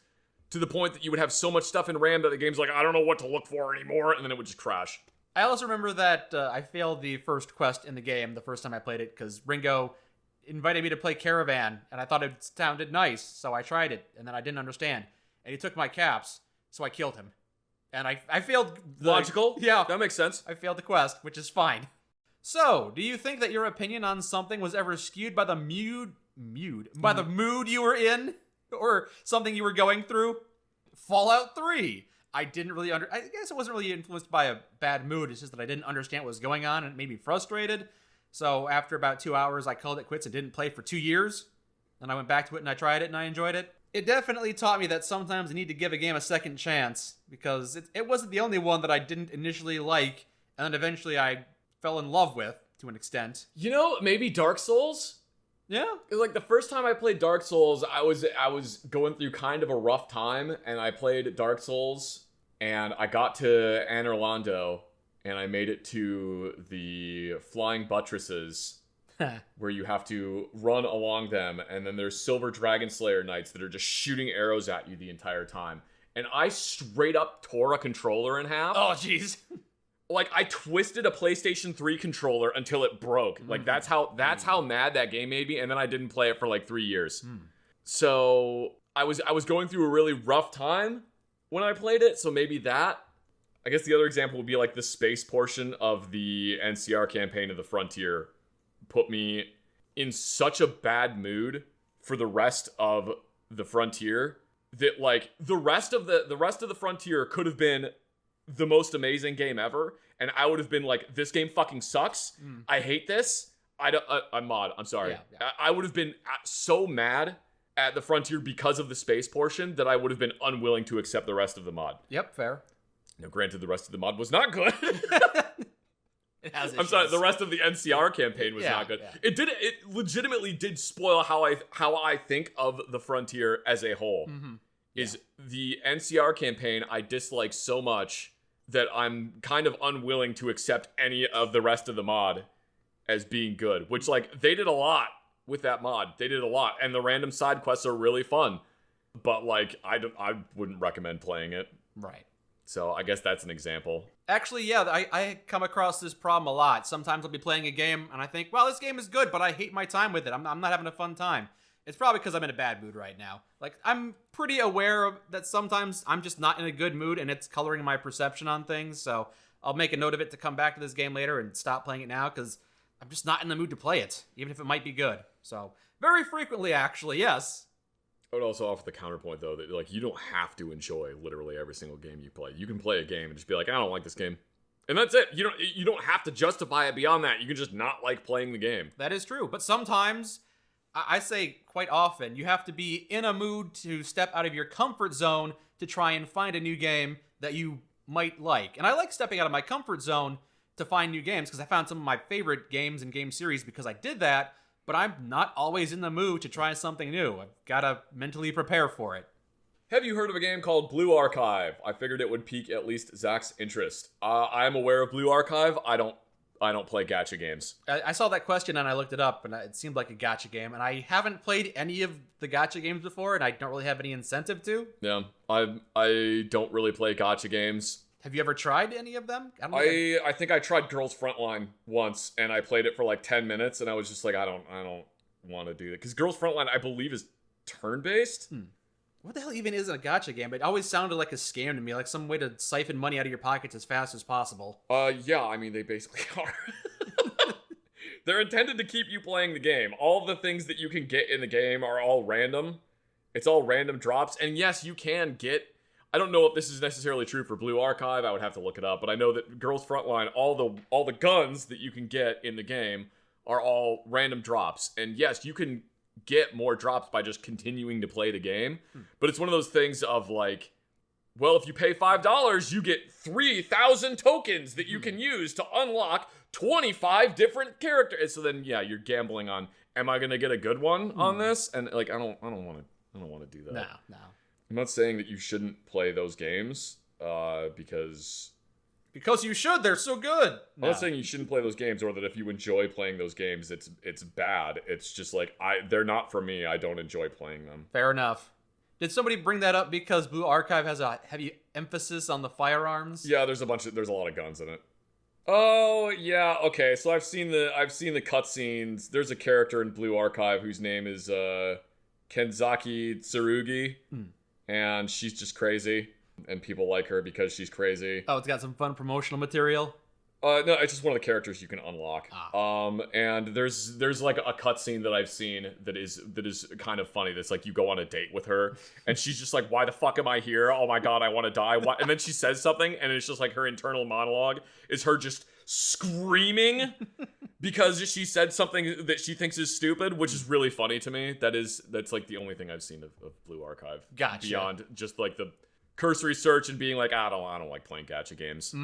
to the point that you would have so much stuff in RAM that the game's like, I don't know what to look for anymore, and then it would just crash. I also remember that I failed the first quest in the game the first time I played it because Ringo invited me to play Caravan, and I thought it sounded nice, so I tried it, and then I didn't understand. And he took my caps, so I killed him. And I failed Logical? Yeah. That makes sense. I failed the quest, which is fine. So, do you think that your opinion on something was ever skewed by the mood you were in? Or something you were going through? Fallout 3. I didn't really I guess it wasn't really influenced by a bad mood. It's just that I didn't understand what was going on, and it made me frustrated. So after about 2 hours, I called it quits and didn't play for 2 years. Then I went back to it and I tried it and I enjoyed it. It definitely taught me that sometimes I need to give a game a second chance, because it wasn't the only one that I didn't initially like, and then eventually I fell in love with, to an extent. You know, maybe Dark Souls? Yeah. Like the first time I played Dark Souls, I was going through kind of a rough time, and I played Dark Souls, and I got to Anor Londo, and I made it to the flying buttresses where you have to run along them, and then there's Silver Dragon Slayer Knights that are just shooting arrows at you the entire time. And I straight up tore a controller in half. Oh, jeez. Like, I twisted a PlayStation 3 controller until it broke. Like, that's how mad that game made me, and then I didn't play it for like 3 years. So I was going through a really rough time when I played it, so maybe that. I guess the other example would be like the space portion of the NCR campaign of the Frontier put me in such a bad mood for the rest of the Frontier that like the rest of the Frontier could have been the most amazing game ever, and I would have been like, this game fucking sucks. I hate this. I'm mod. I'm sorry. Yeah. I would have been so mad at the Frontier because of the space portion that I would have been unwilling to accept the rest of the mod. Yep, fair. Now, granted, the rest of the mod was not good. It has issues. I'm sorry, the rest of the NCR campaign was not good. Yeah. It legitimately did spoil how I think of the Frontier as a whole. The NCR campaign I dislike so much that I'm kind of unwilling to accept any of the rest of the mod as being good, which like they did a lot with that mod. They did a lot, and the random side quests are really fun, but like I wouldn't recommend playing it. Right. So I guess that's an example. Actually, yeah, I come across this problem a lot. Sometimes I'll be playing a game and I think, well, this game is good, but I hate my time with it. I'm not having a fun time. It's probably because I'm in a bad mood right now. Like, I'm pretty aware of that sometimes I'm just not in a good mood and it's coloring my perception on things. So I'll make a note of it to come back to this game later and stop playing it now because I'm just not in the mood to play it, even if it might be good. So very frequently, actually, yes. I would also offer the counterpoint, though, that like you don't have to enjoy literally every single game you play. You can play a game and just be like, I don't like this game. And that's it. You don't have to justify it beyond that. You can just not like playing the game. That is true. But sometimes I say quite often, you have to be in a mood to step out of your comfort zone to try and find a new game that you might like. And I like stepping out of my comfort zone to find new games because I found some of my favorite games and game series because I did that, but I'm not always in the mood to try something new. I've got to mentally prepare for it. Have you heard of a game called Blue Archive? I figured it would pique at least Zach's interest. I am aware of Blue Archive. I don't play gacha games. I saw that question and I looked it up, and it seemed like a gacha game. And I haven't played any of the gacha games before, and I don't really have any incentive to. Yeah, I don't really play gacha games. Have you ever tried any of them? I think I tried Girls Frontline once, and I played it for like 10 minutes, and I was just like, I don't want to do that. Because Girls Frontline, I believe, is turn-based. What the hell even is a gacha game? It always sounded like a scam to me, like some way to siphon money out of your pockets as fast as possible. Yeah, I mean, they basically are. They're intended to keep you playing the game. All the things that you can get in the game are all random. It's all random drops. And yes, you can get... I don't know if this is necessarily true for Blue Archive. I would have to look it up. But I know that Girls Frontline, all the guns that you can get in the game are all random drops. And yes, you can get more drops by just continuing to play the game. But it's one of those things of like, well, if you pay $5, you get 3,000 tokens that you can use to unlock 25 different characters. So then, yeah, you're gambling on, am I going to get a good one on this? And like, I don't want to do that. No. I'm not saying that you shouldn't play those games, because you should. They're so good. I'm not saying you shouldn't play those games, or that if you enjoy playing those games, it's bad. It's just like, they're not for me. I don't enjoy playing them. Fair enough. Did somebody bring that up because Blue Archive has a heavy emphasis on the firearms? Yeah, there's a lot of guns in it. Oh yeah, okay. So I've seen the cutscenes. There's a character in Blue Archive whose name is Kenzaki Tsurugi. And she's just crazy, and people like her because she's crazy. Oh, it's got some fun promotional material? No, it's just one of the characters you can unlock. And there's like a cutscene that I've seen that is kind of funny. That's like, you go on a date with her, and she's just like, why the fuck am I here? Oh my god, I want to die. Why? And then she says something, and it's just like her internal monologue is her just screaming because she said something that she thinks is stupid, which is really funny to me. That's like the only thing I've seen of Blue Archive. Gotcha. Beyond just like the cursory search and being like, I don't like playing gacha games.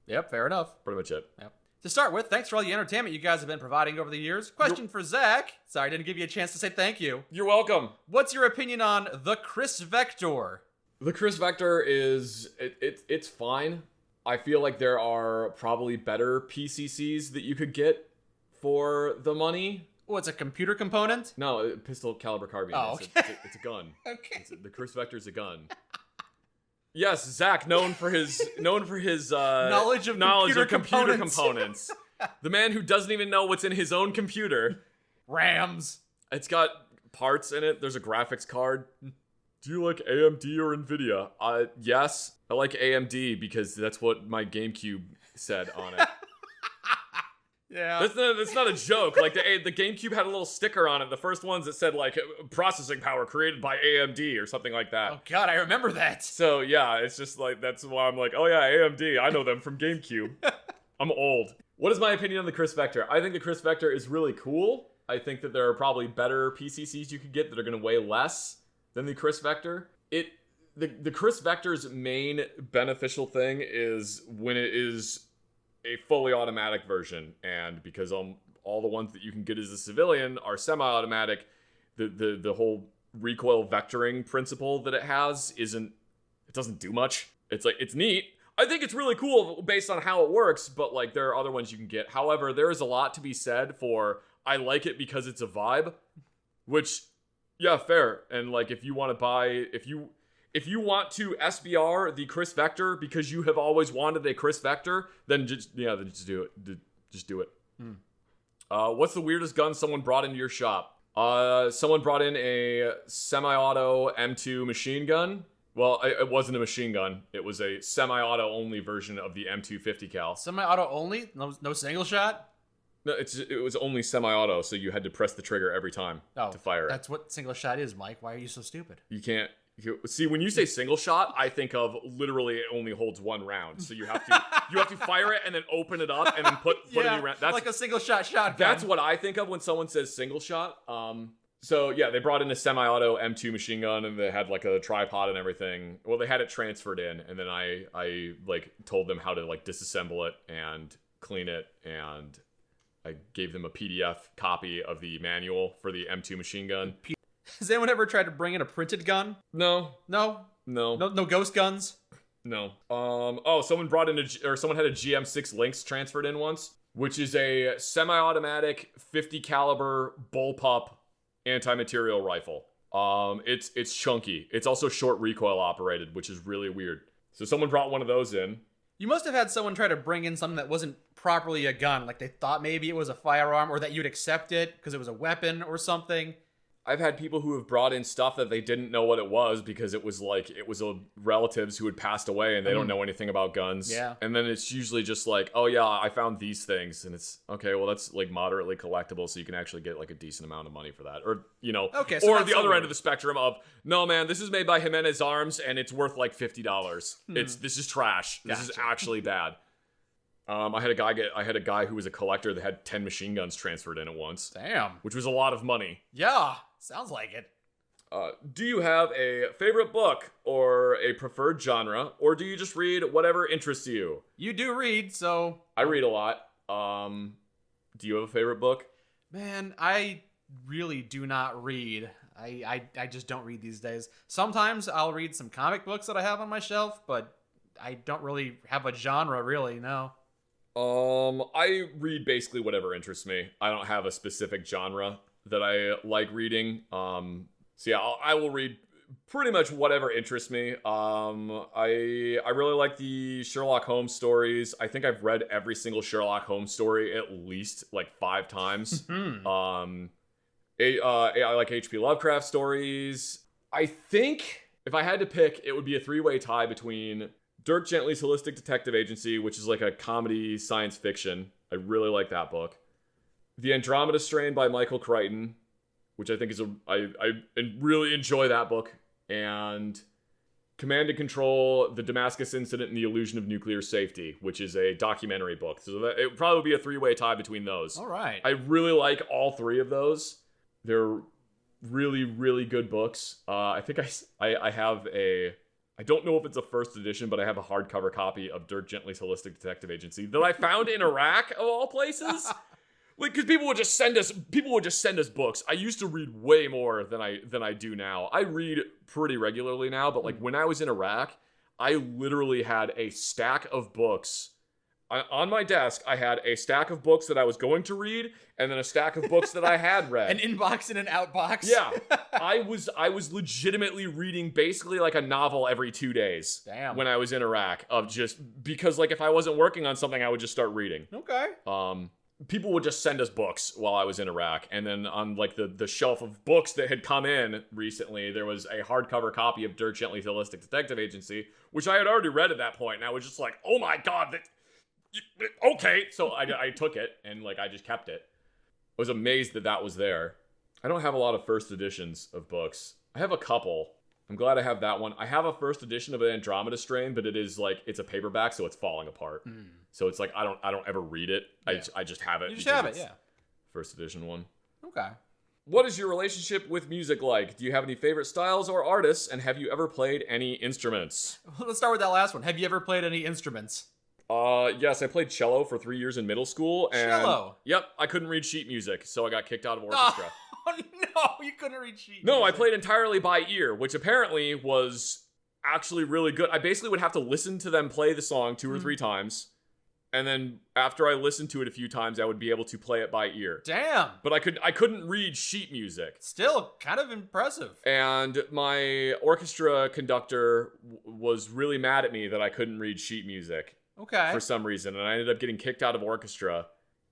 Yep, fair enough. Pretty much it. Yep. To start with, thanks for all the entertainment you guys have been providing over the years. Question for Zach. Sorry, I didn't give you a chance to say thank you. You're welcome. What's your opinion on the Chris Vector? The Chris Vector is... It's fine. I feel like there are probably better PCCs that you could get for the money. Oh, it's a computer component? No, pistol caliber carbine. Oh, okay. It's a gun. Okay. The Chris Vector's a gun. Yes, Zach, known for his knowledge of computer components. The man who doesn't even know what's in his own computer. RAMs. It's got parts in it. There's a graphics card. Do you like AMD or NVIDIA? Yes, I like AMD because that's what my GameCube said on it. Yeah. That's not a joke. Like, the GameCube had a little sticker on it. The first ones that said, like, processing power created by AMD or something like that. Oh, God, I remember that. So, yeah, it's just like, that's why I'm like, oh, yeah, AMD. I know them from GameCube. I'm old. What is my opinion on the Chris Vector? I think the Chris Vector is really cool. I think that there are probably better PCCs you could get that are going to weigh less than the Chris Vector. The Chris Vector's main beneficial thing is when it is a fully automatic version, and because all the ones that you can get as a civilian are semi-automatic, the whole recoil vectoring principle that it has doesn't do much. It's like, it's neat. I think it's really cool based on how it works, but like, there are other ones you can get. However, there is a lot to be said for, I like it because it's a vibe, which, yeah, fair. And like, if you want to buy, if you want to SBR the Chris Vector because you have always wanted a Chris Vector, then just do it. Just do it. What's the weirdest gun someone brought into your shop? Someone brought in a semi-auto M2 machine gun. Well, it wasn't a machine gun. It was a semi-auto only version of the M250 cal. Semi-auto only? No single shot? No, it was only semi-auto, so you had to press the trigger every time to fire it. That's what single shot is, Mike. Why are you so stupid? You can't... See, when you say single shot, I think of literally it only holds one round. So you have to fire it and then open it up and then put a new round. That's like a single shot shotgun. That's what I think of when someone says single shot. So yeah, they brought in a semi-auto M2 machine gun, and they had like a tripod and everything. Well, they had it transferred in, and then I like told them how to like disassemble it and clean it, and I gave them a PDF copy of the manual for the M2 machine gun. Has anyone ever tried to bring in a printed gun? No. No ghost guns. No. Oh, someone brought in someone had a GM6 Lynx transferred in once, which is a semi-automatic 50 caliber bullpup anti-material rifle. It's chunky. It's also short recoil operated, which is really weird. So someone brought one of those in. You must have had someone try to bring in something that wasn't properly a gun, like they thought maybe it was a firearm, or that you'd accept it because it was a weapon or something. I've had people who have brought in stuff that they didn't know what it was because it was relatives who had passed away and they don't know anything about guns. Yeah. And then it's usually just like, oh yeah, I found these things. And it's, okay, well that's like moderately collectible, so you can actually get like a decent amount of money for that. Or, you know, okay, so or the other end of the spectrum of, no man, this is made by Jimenez Arms and it's worth like $50. This is trash. This is actually bad. I had a guy who was a collector that had 10 machine guns transferred in at once. Damn. Which was a lot of money. Yeah, sounds like it. Do you have a favorite book or a preferred genre, or do you just read whatever interests you? You do read, so... I read a lot. Do you have a favorite book? Man, I really do not read. I just don't read these days. Sometimes I'll read some comic books that I have on my shelf, but I don't really have a genre, really, no. I read basically whatever interests me. I don't have a specific genre that I like reading. So yeah, I will read pretty much whatever interests me. I really like the Sherlock Holmes stories. I think I've read every single Sherlock Holmes story at least like 5 times. I like H.P. Lovecraft stories. I think if I had to pick, it would be a 3-way tie between Dirk Gently's Holistic Detective Agency, which is like a comedy science fiction. I really like that book. The Andromeda Strain by Michael Crichton, which I think is I really enjoy that book. And Command and Control, The Damascus Incident and the Illusion of Nuclear Safety, which is a documentary book. So it would probably be a 3-way tie between those. All right. I really like all 3 of those. They're really, really good books. I think I have I don't know if it's a first edition, but I have a hardcover copy of Dirk Gently's Holistic Detective Agency that I found in Iraq, of all places. Like, because people would just send us books. I used to read way more than I do now. I read pretty regularly now, but like when I was in Iraq, I literally had a stack of books. On my desk, I had a stack of books that I was going to read, and then a stack of books that I had read. An inbox and an outbox? Yeah. I was legitimately reading basically like a novel every 2 days. Damn. When I was in Iraq, of just because like if I wasn't working on something, I would just start reading. Okay. People would just send us books while I was in Iraq, and then on like the shelf of books that had come in recently, there was a hardcover copy of Dirk Gently's Holistic Detective Agency, which I had already read at that point, and I was just like, oh my god, okay. So I took it, and like I just kept it. I was amazed that was there. I don't have a lot of first editions of books. I have a couple. I'm glad I have that one. I have a first edition of an Andromeda Strain, but it's a paperback, so it's falling apart. So it's like I don't ever read it. Yeah. I just have it. You just have it, yeah. First edition one. Okay. What is your relationship with music like? Do you have any favorite styles or artists, and have you ever played any instruments? Let's start with that last one. Have you ever played any instruments? Yes, I played cello for 3 years in middle school. And cello? Yep, I couldn't read sheet music, so I got kicked out of orchestra. Oh, no, you couldn't read sheet music. No, I played entirely by ear, which apparently was actually really good. I basically would have to listen to them play the song 2 or 3 times, and then after I listened to it a few times, I would be able to play it by ear. Damn. But I couldn't read sheet music. Still kind of impressive. And my orchestra conductor was really mad at me that I couldn't read sheet music. Okay. For some reason, and I ended up getting kicked out of orchestra,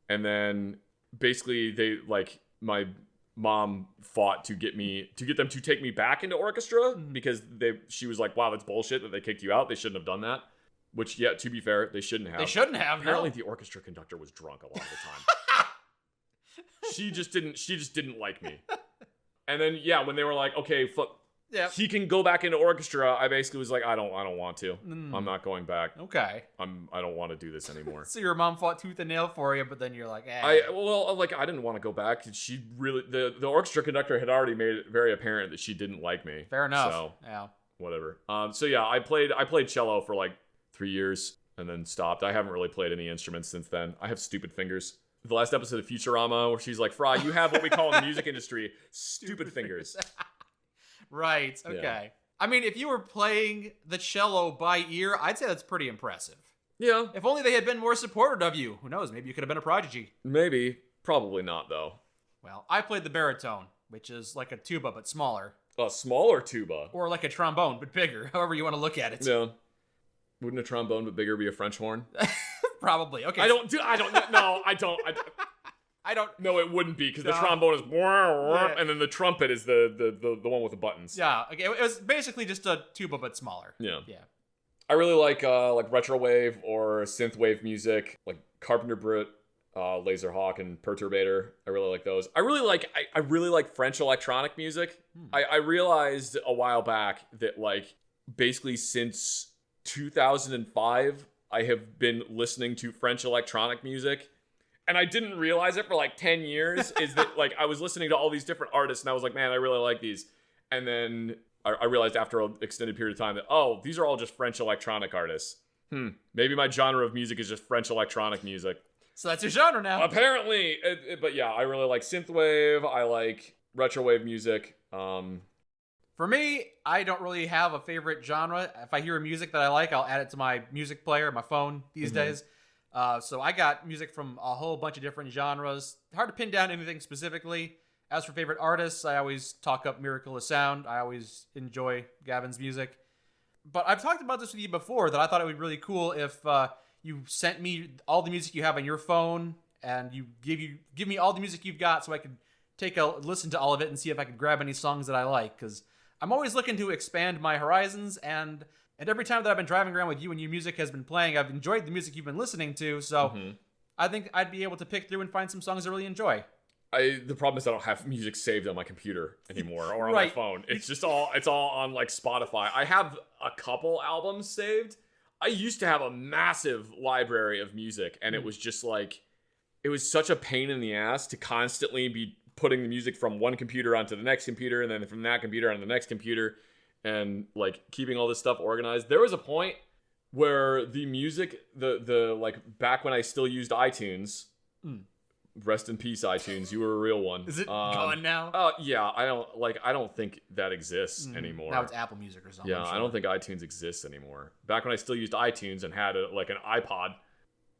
and then basically my mom fought to get them to take me back into orchestra because she was like, wow, that's bullshit that they kicked you out. They shouldn't have done that. Which, yeah, to be fair, they shouldn't have. They shouldn't have. Apparently, the orchestra conductor was drunk a lot of the time. She just didn't like me. And then, yeah, when they were like, okay, Yep. he can go back into orchestra. I basically was like, I don't want to. I'm not going back. Okay. I don't want to do this anymore. So your mom fought tooth and nail for you, but then you're like, I didn't want to go back. She really the orchestra conductor had already made it very apparent that she didn't like me. Fair enough. So Yeah. whatever. So yeah, I played cello for like 3 years and then stopped. I haven't really played any instruments since then. I have stupid fingers. The last episode of Futurama where she's like, Fry, you have what we call in the music industry stupid fingers. Right. Okay. Yeah. I mean, if you were playing the cello by ear, I'd say that's pretty impressive. Yeah, If only they had been more supportive of you. Who knows? Maybe you could have been a prodigy. maybe. Probably not though. Well, I played the baritone, which is like a tuba but smaller, A smaller tuba. or like a trombone but bigger. However you want to look at it. Yeah. Wouldn't a trombone but bigger be a French horn? Probably. Okay. I don't. No, it wouldn't be because the No. trombone is, and then the trumpet is the one with the buttons. Yeah. Okay. It was basically just a tuba but smaller. Yeah. Yeah. I really like retrowave or synthwave music, like Carpenter Brut, Laserhawk, and Perturbator. I really like those. I really like French electronic music. I realized a while back that like basically since 2005, I have been listening to French electronic music. And I didn't realize it for like 10 years, is that like I was listening to all these different artists and I was like, man, I really like these. And then I realized after an extended period of time that, oh, these are all just French electronic artists. Maybe my genre of music is just French electronic music. So that's your genre now. Apparently. But yeah, I really like synthwave. I like retrowave music. For me, I don't really have a favorite genre. If I hear music that I like, I'll add it to my music player, my phone these days. So I got music from a whole bunch of different genres. Hard to pin down anything specifically. As for favorite artists, I always talk up Miracle of Sound. I always enjoy Gavin's music. But I've talked about this with you before, that I thought it would be really cool if you sent me all the music you have on your phone and you give me all the music you've got so I could take a listen to all of it and see if I could grab any songs that I like. Because I'm always looking to expand my horizons, and every time that I've been driving around with you and your music has been playing, I've enjoyed the music you've been listening to. So I think I'd be able to pick through and find some songs I really enjoy. The problem is I don't have music saved on my computer anymore or on my Right. phone. It's all on like Spotify. I have a couple albums saved. I used to have a massive library of music, and it was just like, it was such a pain in the ass to constantly be putting the music from one computer onto the next computer and then from that computer onto the next computer and like keeping all this stuff organized. There was a point where the music, the like back when I still used iTunes, rest in peace iTunes, you were a real one. Is it gone now? Oh yeah, I don't think that exists anymore. Now it's Apple Music or something. Yeah, I'm I sure. don't think iTunes exists anymore. Back when I still used iTunes and had an iPod,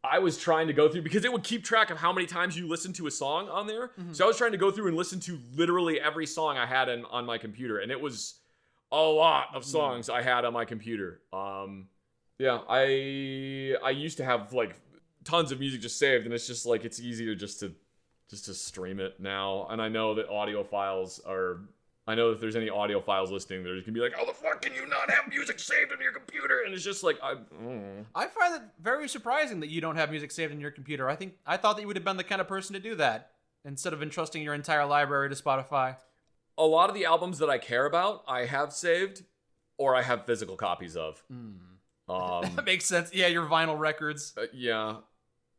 I was trying to go through, because it would keep track of how many times you listen to a song on there. So I was trying to go through and listen to literally every song I had on my computer, and it was a lot of songs I had on my computer. Yeah, I used to have like tons of music just saved, and it's just like it's easier just to stream it now. And I know that I know if there's any audiophiles listening, they're just gonna be like, how the fuck can you not have music saved on your computer? And it's just like, I find it very surprising that you don't have music saved in your computer. I thought that you would have been the kind of person to do that instead of entrusting your entire library to Spotify. a lot of the albums that I care about, I have saved or I have physical copies of. That makes sense. Yeah, your vinyl records. Yeah.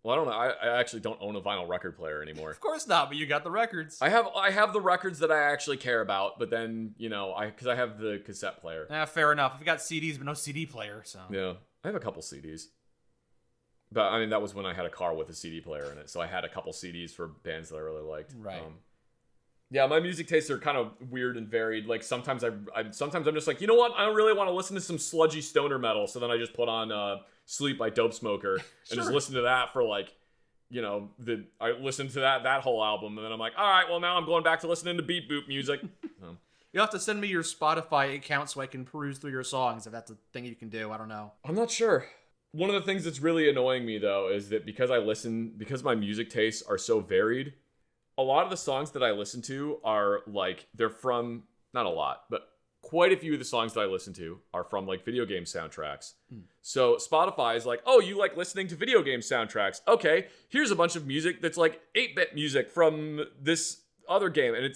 Well, I don't know. I actually don't own a vinyl record player anymore. Of course not, but you got the records. I have the records that I actually care about, but then, because I have the cassette player. Fair enough. I've got CDs, but no CD player, so. Yeah. I have a couple CDs. But, I mean, that was when I had a car with a CD player in it, so I had a couple CDs for bands that I really liked. Right. Yeah, my music tastes are kind of weird and varied. Like, sometimes I'm just like, you know what? I don't really want to listen to some sludgy stoner metal, so then I just put on Sleep by Dope Smoker and just listen to that for like, I listened to that whole album, and then I'm like, all right, well now I'm going back to listening to beat boop music. You'll have to send me your Spotify account so I can peruse through your songs, if that's a thing you can do. I don't know. I'm not sure. One of the things that's really annoying me though is that because my music tastes are so varied, a lot of the songs that I listen to are like, they're from, not a lot, but quite a few of the songs that I listen to are from like video game soundtracks. So Spotify is like, oh, you like listening to video game soundtracks? Okay, here's a bunch of music that's like 8-bit music from this other game. And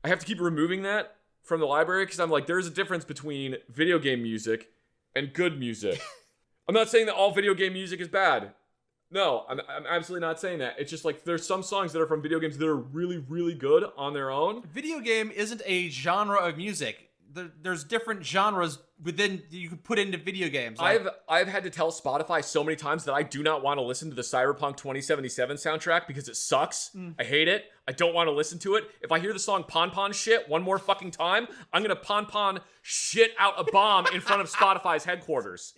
I have to keep removing that from the library because I'm like, there's a difference between video game music and good music. I'm not saying that all video game music is bad. No, I'm absolutely not saying that. It's just like there's some songs that are from video games that are really, really good on their own. Video game isn't a genre of music. There's different genres within you could put into video games. I've had to tell Spotify so many times that I do not want to listen to the Cyberpunk 2077 soundtrack because it sucks. I hate it. I don't want to listen to it. If I hear the song Pon Pon Shit one more fucking time, I'm gonna Pon Pon shit out a bomb in front of Spotify's headquarters.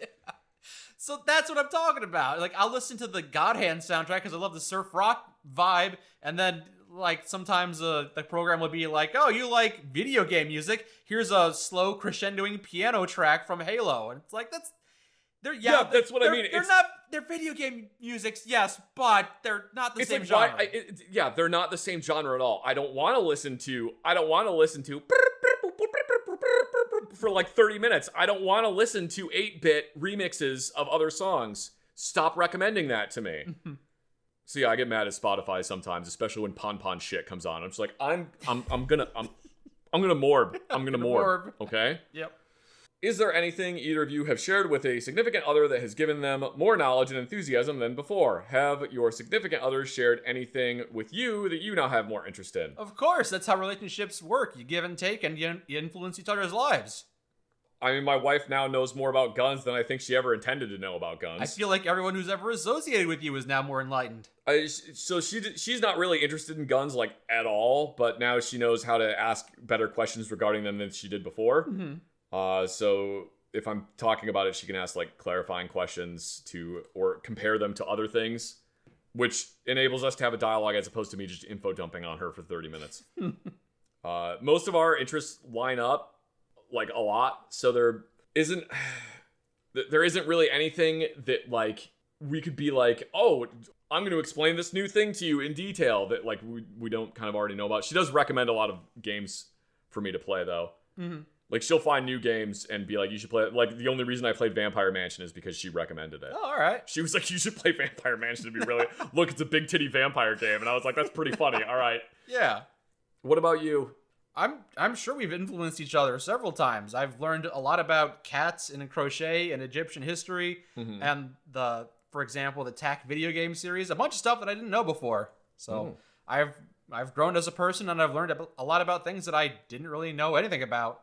So that's what I'm talking about. Like, I'll listen to the God Hand soundtrack because I love the surf rock vibe, and then like sometimes the program will be like, "Oh, you like video game music? Here's a slow crescendoing piano track from Halo," and it's like that's that's what I mean. They're video game musics, yes, but they're not the same genre. They're not the same genre at all. I don't want to listen to for like 30 minutes. I don't want to listen to 8-bit remixes of other songs. Stop recommending that to me. So yeah, I get mad at Spotify sometimes, especially when Pon Pon Shit comes on. I'm just like, I'm gonna morb. I'm gonna morb. Okay? Yep. Is there anything either of you have shared with a significant other that has given them more knowledge and enthusiasm than before? Have your significant others shared anything with you that you now have more interest in? Of course, that's how relationships work. You give and take, and you influence each other's lives. I mean, my wife now knows more about guns than I think she ever intended to know about guns. I feel like everyone who's ever associated with you is now more enlightened. So she's not really interested in guns, like, at all, but now she knows how to ask better questions regarding them than she did before. So if I'm talking about it, she can ask like clarifying questions or compare them to other things, which enables us to have a dialogue as opposed to me just info dumping on her for 30 minutes. Most of our interests line up like a lot. So there isn't really anything that like we could be like, oh, I'm going to explain this new thing to you in detail that like we don't kind of already know about. She does recommend a lot of games for me to play though. Like, she'll find new games and be like, you should play it. Like, the only reason I played Vampire Mansion is because she recommended it. Oh, all right. She was like, you should play Vampire Mansion. It'd be really... Look, it's a big titty vampire game. And I was like, that's pretty funny. All right. Yeah. What about you? I'm sure we've influenced each other several times. I've learned a lot about cats and crochet and Egyptian history and for example, the TAC video game series. A bunch of stuff that I didn't know before. So I've grown as a person and I've learned a lot about things that I didn't really know anything about.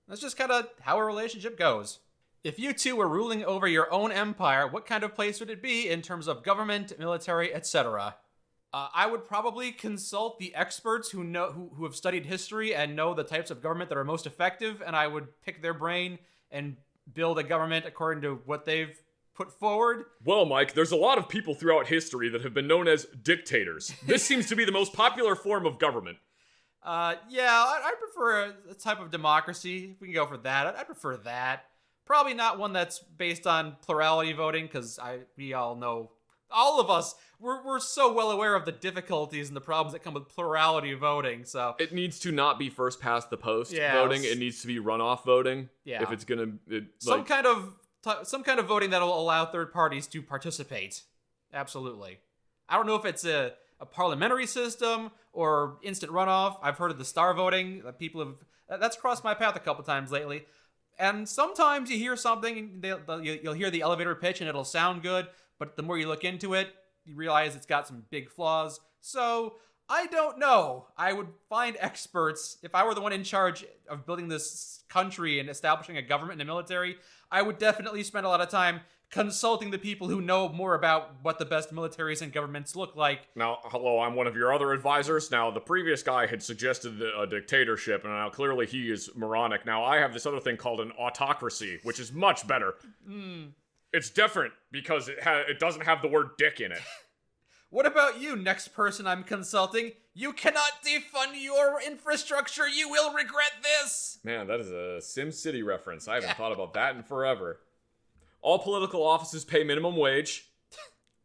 That's just kind of how a relationship goes. If you two were ruling over your own empire, what kind of place would it be in terms of government, military, etc.? I would probably consult the experts who have studied history and know the types of government that are most effective, and I would pick their brain and build a government according to what they've put forward. Well, Mike, there's a lot of people throughout history that have been known as dictators. This seems to be the most popular form of government. I prefer a type of democracy. If we can go for that, I prefer that. Probably not one that's based on plurality voting, because we all know, all of us, we're so well aware of the difficulties and the problems that come with plurality voting. So it needs to not be first past the post voting. It needs to be runoff voting. Yeah. If it's gonna some kind of voting that'll allow third parties to participate. Absolutely. I don't know if it's a parliamentary system or instant runoff. I've heard of the star voting that that's crossed my path a couple times lately. And sometimes you hear something, you'll hear the elevator pitch and it'll sound good, but the more you look into it, you realize it's got some big flaws. So I don't know. I would find experts. If I were the one in charge of building this country and establishing a government and a military, I would definitely spend a lot of time consulting the people who know more about what the best militaries and governments look like. Now, hello, I'm one of your other advisors. Now, the previous guy had suggested a dictatorship, and now clearly he is moronic. Now, I have this other thing called an autocracy, which is much better. It's different because it doesn't have the word dick in it. What about you, next person I'm consulting? You cannot defund your infrastructure. You will regret this. Man, that is a SimCity reference. I haven't thought about that in forever. All political offices pay minimum wage.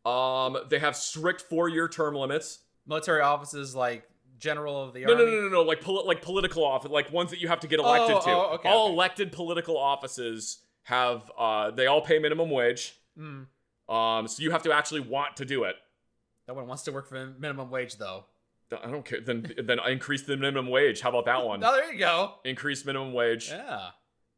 They have strict 4-year term limits. Military offices like General of the Army? No. Like political office, like ones that you have to get elected to. Okay, all elected political offices have, they all pay minimum wage. So you have to actually want to do it. No one wants to work for minimum wage, though. I don't care. Then increase the minimum wage. How about that one? Oh, there you go. Increase minimum wage. Yeah.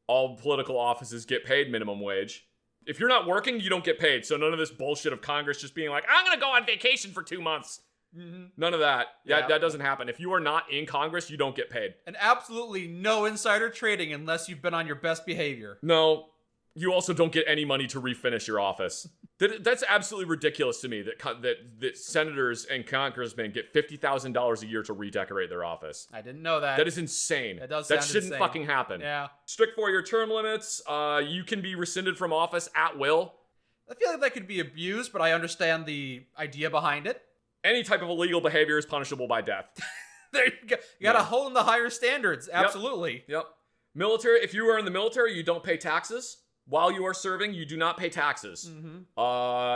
All political offices get paid minimum wage. If you're not working, you don't get paid. So none of this bullshit of Congress just being like, I'm going to go on vacation for 2 months. Mm-hmm. None of that. Yeah. That doesn't happen. If you are not in Congress, you don't get paid. And absolutely no insider trading unless you've been on your best behavior. No, you also don't get any money to refinish your office. That's absolutely ridiculous to me that senators and congressmen get $50,000 a year to redecorate their office. I didn't know that. That is insane. That does That sound shouldn't insane. fucking happen. Yeah. Strict 4-year term limits. You can be rescinded from office at will. I feel like that could be abused, but I understand the idea behind it. Any type of illegal behavior is punishable by death. There you go. You gotta hold the higher standards. Absolutely. Yep. Military. If you are in the military, you don't pay taxes. While you are serving, you do not pay taxes. Mm-hmm.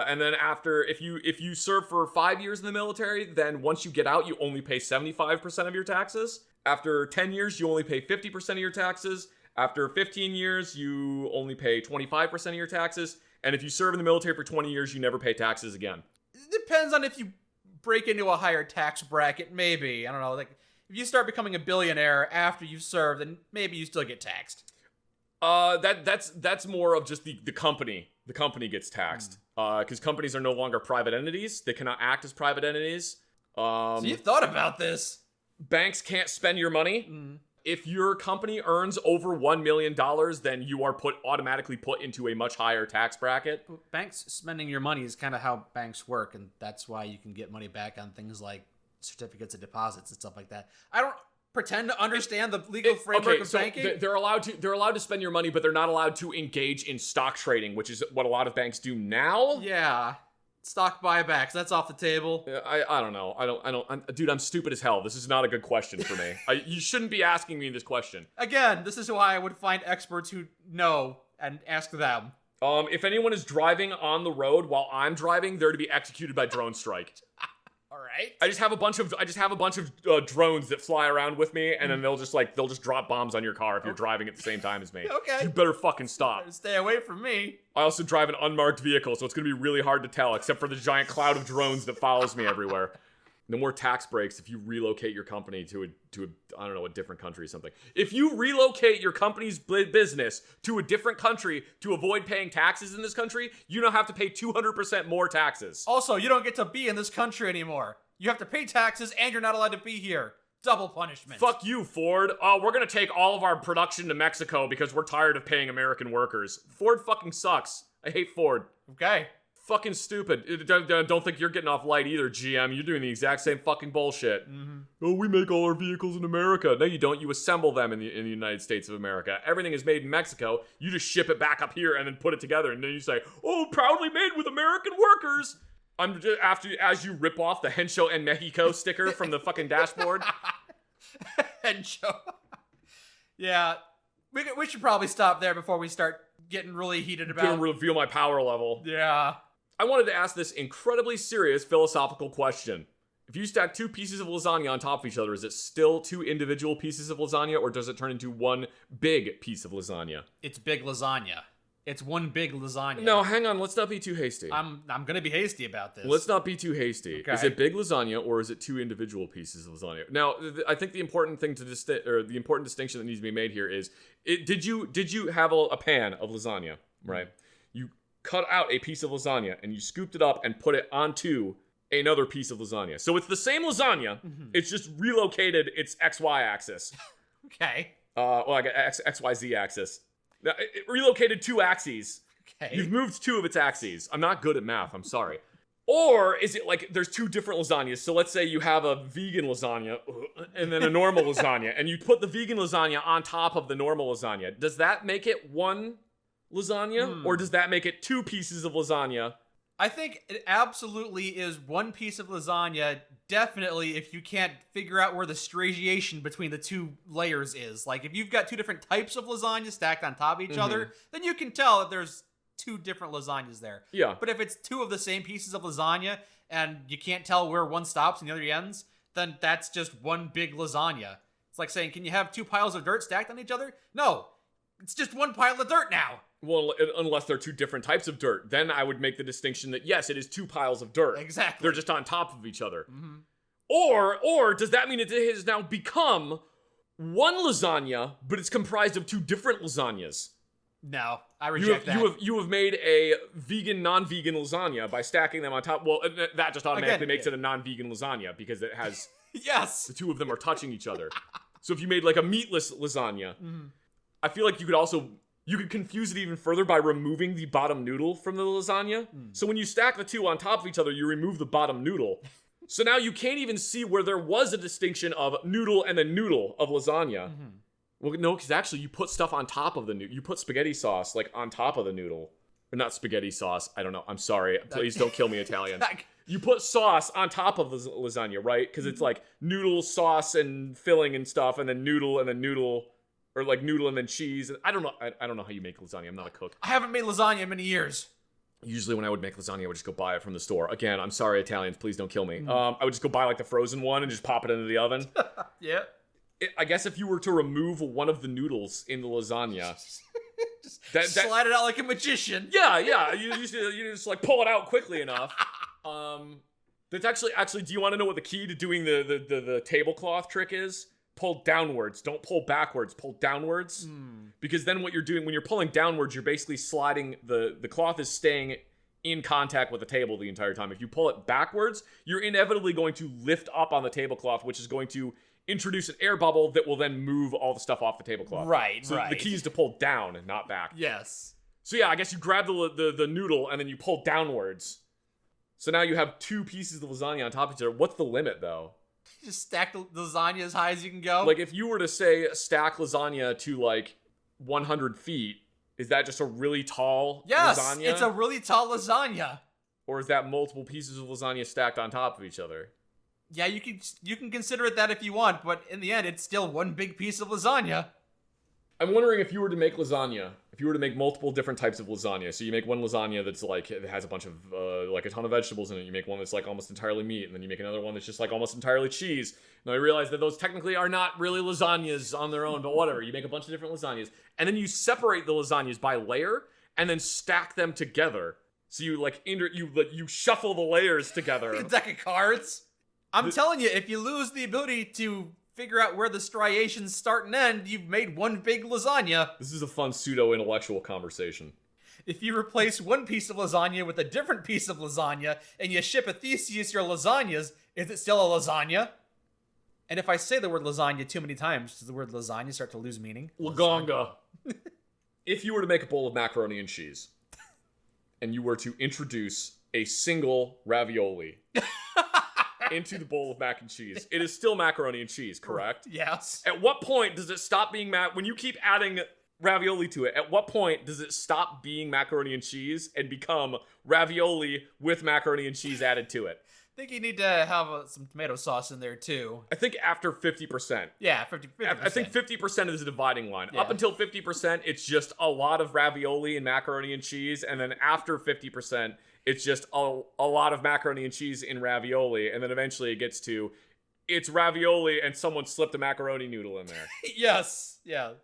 And then after, if you serve for 5 years in the military, then once you get out, you only pay 75% of your taxes. After 10 years, you only pay 50% of your taxes. After 15 years, you only pay 25% of your taxes. And if you serve in the military for 20 years, you never pay taxes again. It depends on if you break into a higher tax bracket, maybe. I don't know. Like, if you start becoming a billionaire after you've served, then maybe you still get taxed. That's more of just the company. The company gets taxed. Because companies are no longer private entities. They cannot act as private entities. So you thought about this. Banks can't spend your money. Mm. If your company earns over $1 million, then you are automatically put into a much higher tax bracket. Banks spending your money is kind of how banks work, and that's why you can get money back on things like certificates of deposits and stuff like that. I don't pretend to understand the legal framework of banking. They're allowed to spend your money, but they're not allowed to engage in stock trading, which is what a lot of banks do now. Yeah. Stock buybacks, that's off the table. I don't know. Dude, I'm stupid as hell. This is not a good question for me. You shouldn't be asking me this question. Again, this is why I would find experts who know and ask them. If anyone is driving on the road while I'm driving, they're to be executed by drone strike. All right. I just have a bunch of drones that fly around with me, and then they'll just drop bombs on your car if you're driving at the same time as me. Okay. You better fucking stop. Better stay away from me. I also drive an unmarked vehicle, so it's gonna be really hard to tell, except for the giant cloud of drones that follows me everywhere. No more tax breaks if you relocate your company to a different country or something. If you relocate your company's business to a different country to avoid paying taxes in this country, you now have to pay 200% more taxes. Also, you don't get to be in this country anymore. You have to pay taxes and you're not allowed to be here. Double punishment. Fuck you, Ford. We're gonna take all of our production to Mexico because we're tired of paying American workers. Ford fucking sucks. I hate Ford. Okay. Fucking stupid. Don't think you're getting off light either, GM. You're doing the exact same fucking bullshit. Mm-hmm. Oh, we make all our vehicles in America. No, you don't. You assemble them in the United States of America. Everything is made in Mexico. You just ship it back up here and then put it together. And then you say, oh, proudly made with American workers. As you rip off the Hensho and Mexico sticker from the fucking dashboard. Hensho. Yeah. We should probably stop there before we start getting really heated I'm gonna about. reveal my power level. Yeah. I wanted to ask this incredibly serious philosophical question. If you stack 2 pieces of lasagna on top of each other, is it still 2 individual pieces of lasagna, or does it turn into one big piece of lasagna? It's big lasagna. It's one big lasagna. No, hang on. Let's not be too hasty. I'm gonna be hasty about this. Let's not be too hasty. Okay. Is it big lasagna, or is it 2 individual pieces of lasagna? Now, I think the important thing the important distinction that needs to be made here is: did you have a pan of lasagna, right? You cut out a piece of lasagna and you scooped it up and put it onto another piece of lasagna. So it's the same lasagna. Mm-hmm. It's just relocated its XY axis. Okay. Like XYZ axis. Now, it relocated 2 axes. Okay. You've moved 2 of its axes. I'm not good at math. I'm sorry. Or is it like there's 2 different lasagnas? So let's say you have a vegan lasagna and then a normal lasagna, and you put the vegan lasagna on top of the normal lasagna. Does that make it one lasagna, or does that make it 2 pieces of lasagna? I think it absolutely is one piece of lasagna, definitely if you can't figure out where the stratification between the 2 layers is. Like, if you've got 2 different types of lasagna stacked on top of each other, then you can tell that there's 2 different lasagnas there. Yeah. But if it's 2 of the same pieces of lasagna, and you can't tell where one stops and the other ends, then that's just one big lasagna. It's like saying, can you have 2 piles of dirt stacked on each other? No. It's just one pile of dirt now. Well, unless they're 2 different types of dirt, then I would make the distinction that yes, it is 2 piles of dirt. Exactly. They're just on top of each other. Mm-hmm. Or does that mean it has now become one lasagna, but it's comprised of two different lasagnas? No, I reject that. You have made a vegan, non-vegan lasagna by stacking them on top. Well, that just automatically makes it a non-vegan lasagna because it has yes, the two of them are touching each other. So if you made like a meatless lasagna, I feel like you could confuse it even further by removing the bottom noodle from the lasagna. So when you stack the two on top of each other, you remove the bottom noodle. So now you can't even see where there was a distinction of noodle and the noodle of lasagna. Well, no, because actually you put stuff on top of the noodle. You put spaghetti sauce like on top of the noodle. Or not spaghetti sauce. I don't know. I'm sorry. Please don't kill me, Italians. You put sauce on top of the lasagna, right? Because it's like noodle, sauce, and filling and stuff, and then noodle, or like noodle and then cheese. I don't know. I don't know how you make lasagna. I'm not a cook. I haven't made lasagna in many years. Usually when I would make lasagna, I would just go buy it from the store. Again, I'm sorry, Italians. Please don't kill me. I would just go buy like the frozen one and just pop it into the oven. Yeah. I guess if you were to remove one of the noodles in the lasagna, slide it out like a magician. Yeah. You just like pull it out quickly enough. That's actually. Do you want to know what the key to doing the tablecloth trick is? Pull downwards. Don't pull backwards. Pull downwards. Because then what you're doing when you're pulling downwards, you're basically sliding the cloth is staying in contact with the table the entire time. If you pull it backwards, you're inevitably going to lift up on the tablecloth, which is going to introduce an air bubble that will then move all the stuff off the tablecloth. Right. So the key is to pull down and not back. Yes. So yeah, I guess you grab the noodle and then you pull downwards. So now you have two pieces of lasagna on top of each other. What's the limit though? Just stack the lasagna as high as you can go. Like if you were to say stack lasagna to like 100 feet, is that just a really tall lasagna? Yes, it's a really tall lasagna. Or is that multiple pieces of lasagna stacked on top of each other? Yeah, you can consider it that if you want, but in the end, it's still one big piece of lasagna. I'm wondering if you were to make lasagna, if you were to make multiple different types of lasagna. So you make one lasagna that's like, it has a bunch of, like a ton of vegetables in it. You make one that's like almost entirely meat. And then you make another one that's just like almost entirely cheese. Now I realize that those technically are not really lasagnas on their own, but whatever. You make a bunch of different lasagnas. And then you separate the lasagnas by layer and then stack them together. So you like, you shuffle the layers together. A deck of cards. I'm telling you, if you lose the ability to figure out where the striations start and end, you've made one big lasagna. This is a fun pseudo-intellectual conversation. If you replace one piece of lasagna with a different piece of lasagna, and you ship a Theseus your lasagnas, is it still a lasagna? And if I say the word lasagna too many times, does the word lasagna start to lose meaning? Laganga. If you were to make a bowl of macaroni and cheese, and you were to introduce a single ravioli into the bowl of mac and cheese, it is still macaroni and cheese, correct? Yes. At what point does it stop being when you keep adding ravioli to it, at what point does it stop being macaroni and cheese and become ravioli with macaroni and cheese added to it? I think you need to have some tomato sauce in there too. I think after 50%. Yeah, 50%. I think 50% is the dividing line. Yeah. Up until 50%, it's just a lot of ravioli and macaroni and cheese. And then after 50%, it's just a lot of macaroni and cheese in ravioli. And then eventually it gets to, it's ravioli and someone slipped a macaroni noodle in there. Yes. Yeah.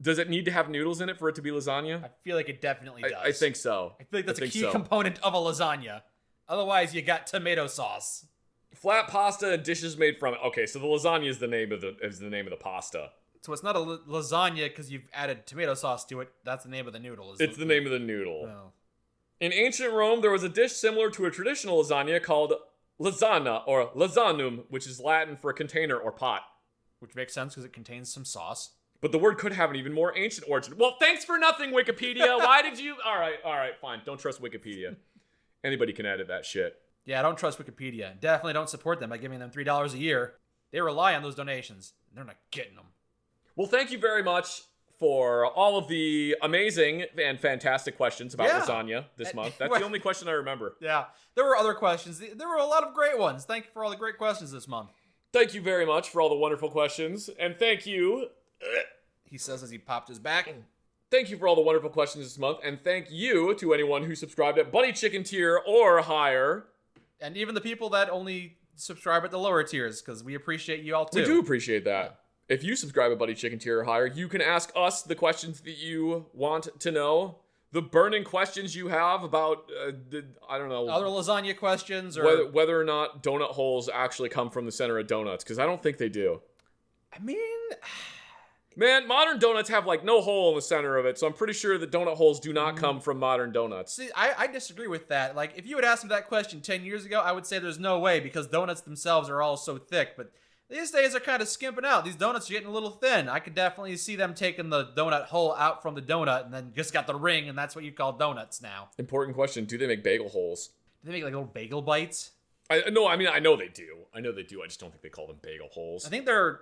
Does it need to have noodles in it for it to be lasagna? I feel like it definitely does. I think so. I feel like that's a key component of a lasagna. Otherwise, you got tomato sauce. Flat pasta and dishes made from it. Okay, so the lasagna is the name of the pasta. So it's not a lasagna because you've added tomato sauce to it. That's the name of the noodle. It's the name of the noodle. Oh. In ancient Rome, there was a dish similar to a traditional lasagna called lasagna or lasanum, which is Latin for container or pot. Which makes sense because it contains some sauce. But the word could have an even more ancient origin. Well, thanks for nothing, Wikipedia. Why did you? All right, fine. Don't trust Wikipedia. Anybody can edit that shit. Yeah, I don't trust Wikipedia. Definitely don't support them by giving them $3 a year. They rely on those donations. They're not getting them. Well, thank you very much for all of the amazing and fantastic questions about lasagna this month. That's the only question I remember. Yeah, there were other questions. There were a lot of great ones. Thank you for all the great questions this month. Thank you very much for all the wonderful questions. And thank you... He says as he popped his back. Thank you for all the wonderful questions this month, and thank you to anyone who subscribed at Buddy Chicken tier or higher. And even the people that only subscribe at the lower tiers, because we appreciate you all too. We do appreciate that. If you subscribe at Buddy Chicken tier or higher, you can ask us the questions that you want to know. the burning questions you have about, I don't know, Other lasagna questions, or whether or not donut holes actually come from the center of donuts, because I don't think they do. I mean, Man, modern donuts have like no hole in the center of it, so I'm pretty sure the donut holes do not come from modern donuts. see, I disagree with that. Like, if you had asked me that question 10 years ago, I would say there's no way, because donuts themselves are all so thick. But these days they're kind of skimping out. These donuts are getting a little thin. I could definitely see them taking the donut hole out from the donut and then just got the ring, and that's what you call donuts now. Important question: do they make bagel holes? Do they make like little bagel bites? I know they do. I know they do. I just don't think they call them bagel holes. I think they're.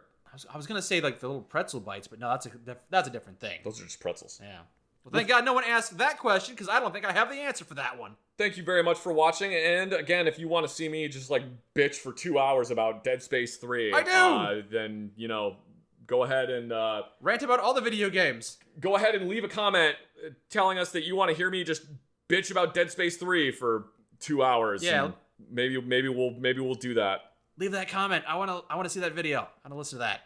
I was gonna say like the little pretzel bites, but no, that's a different thing. Those are just pretzels. Yeah. Well, thank God no one asked that question, because I don't think I have the answer for that one. Thank you very much for watching. And again, if you want to see me just like bitch for 2 hours about Dead Space 3, I do! Then go ahead and Rant about all the video games. go ahead and leave a comment telling us that you want to hear me just bitch about Dead Space 3 for 2 hours. Yeah. And maybe we'll do that. Leave that comment. I wanna see that video. I wanna listen to that.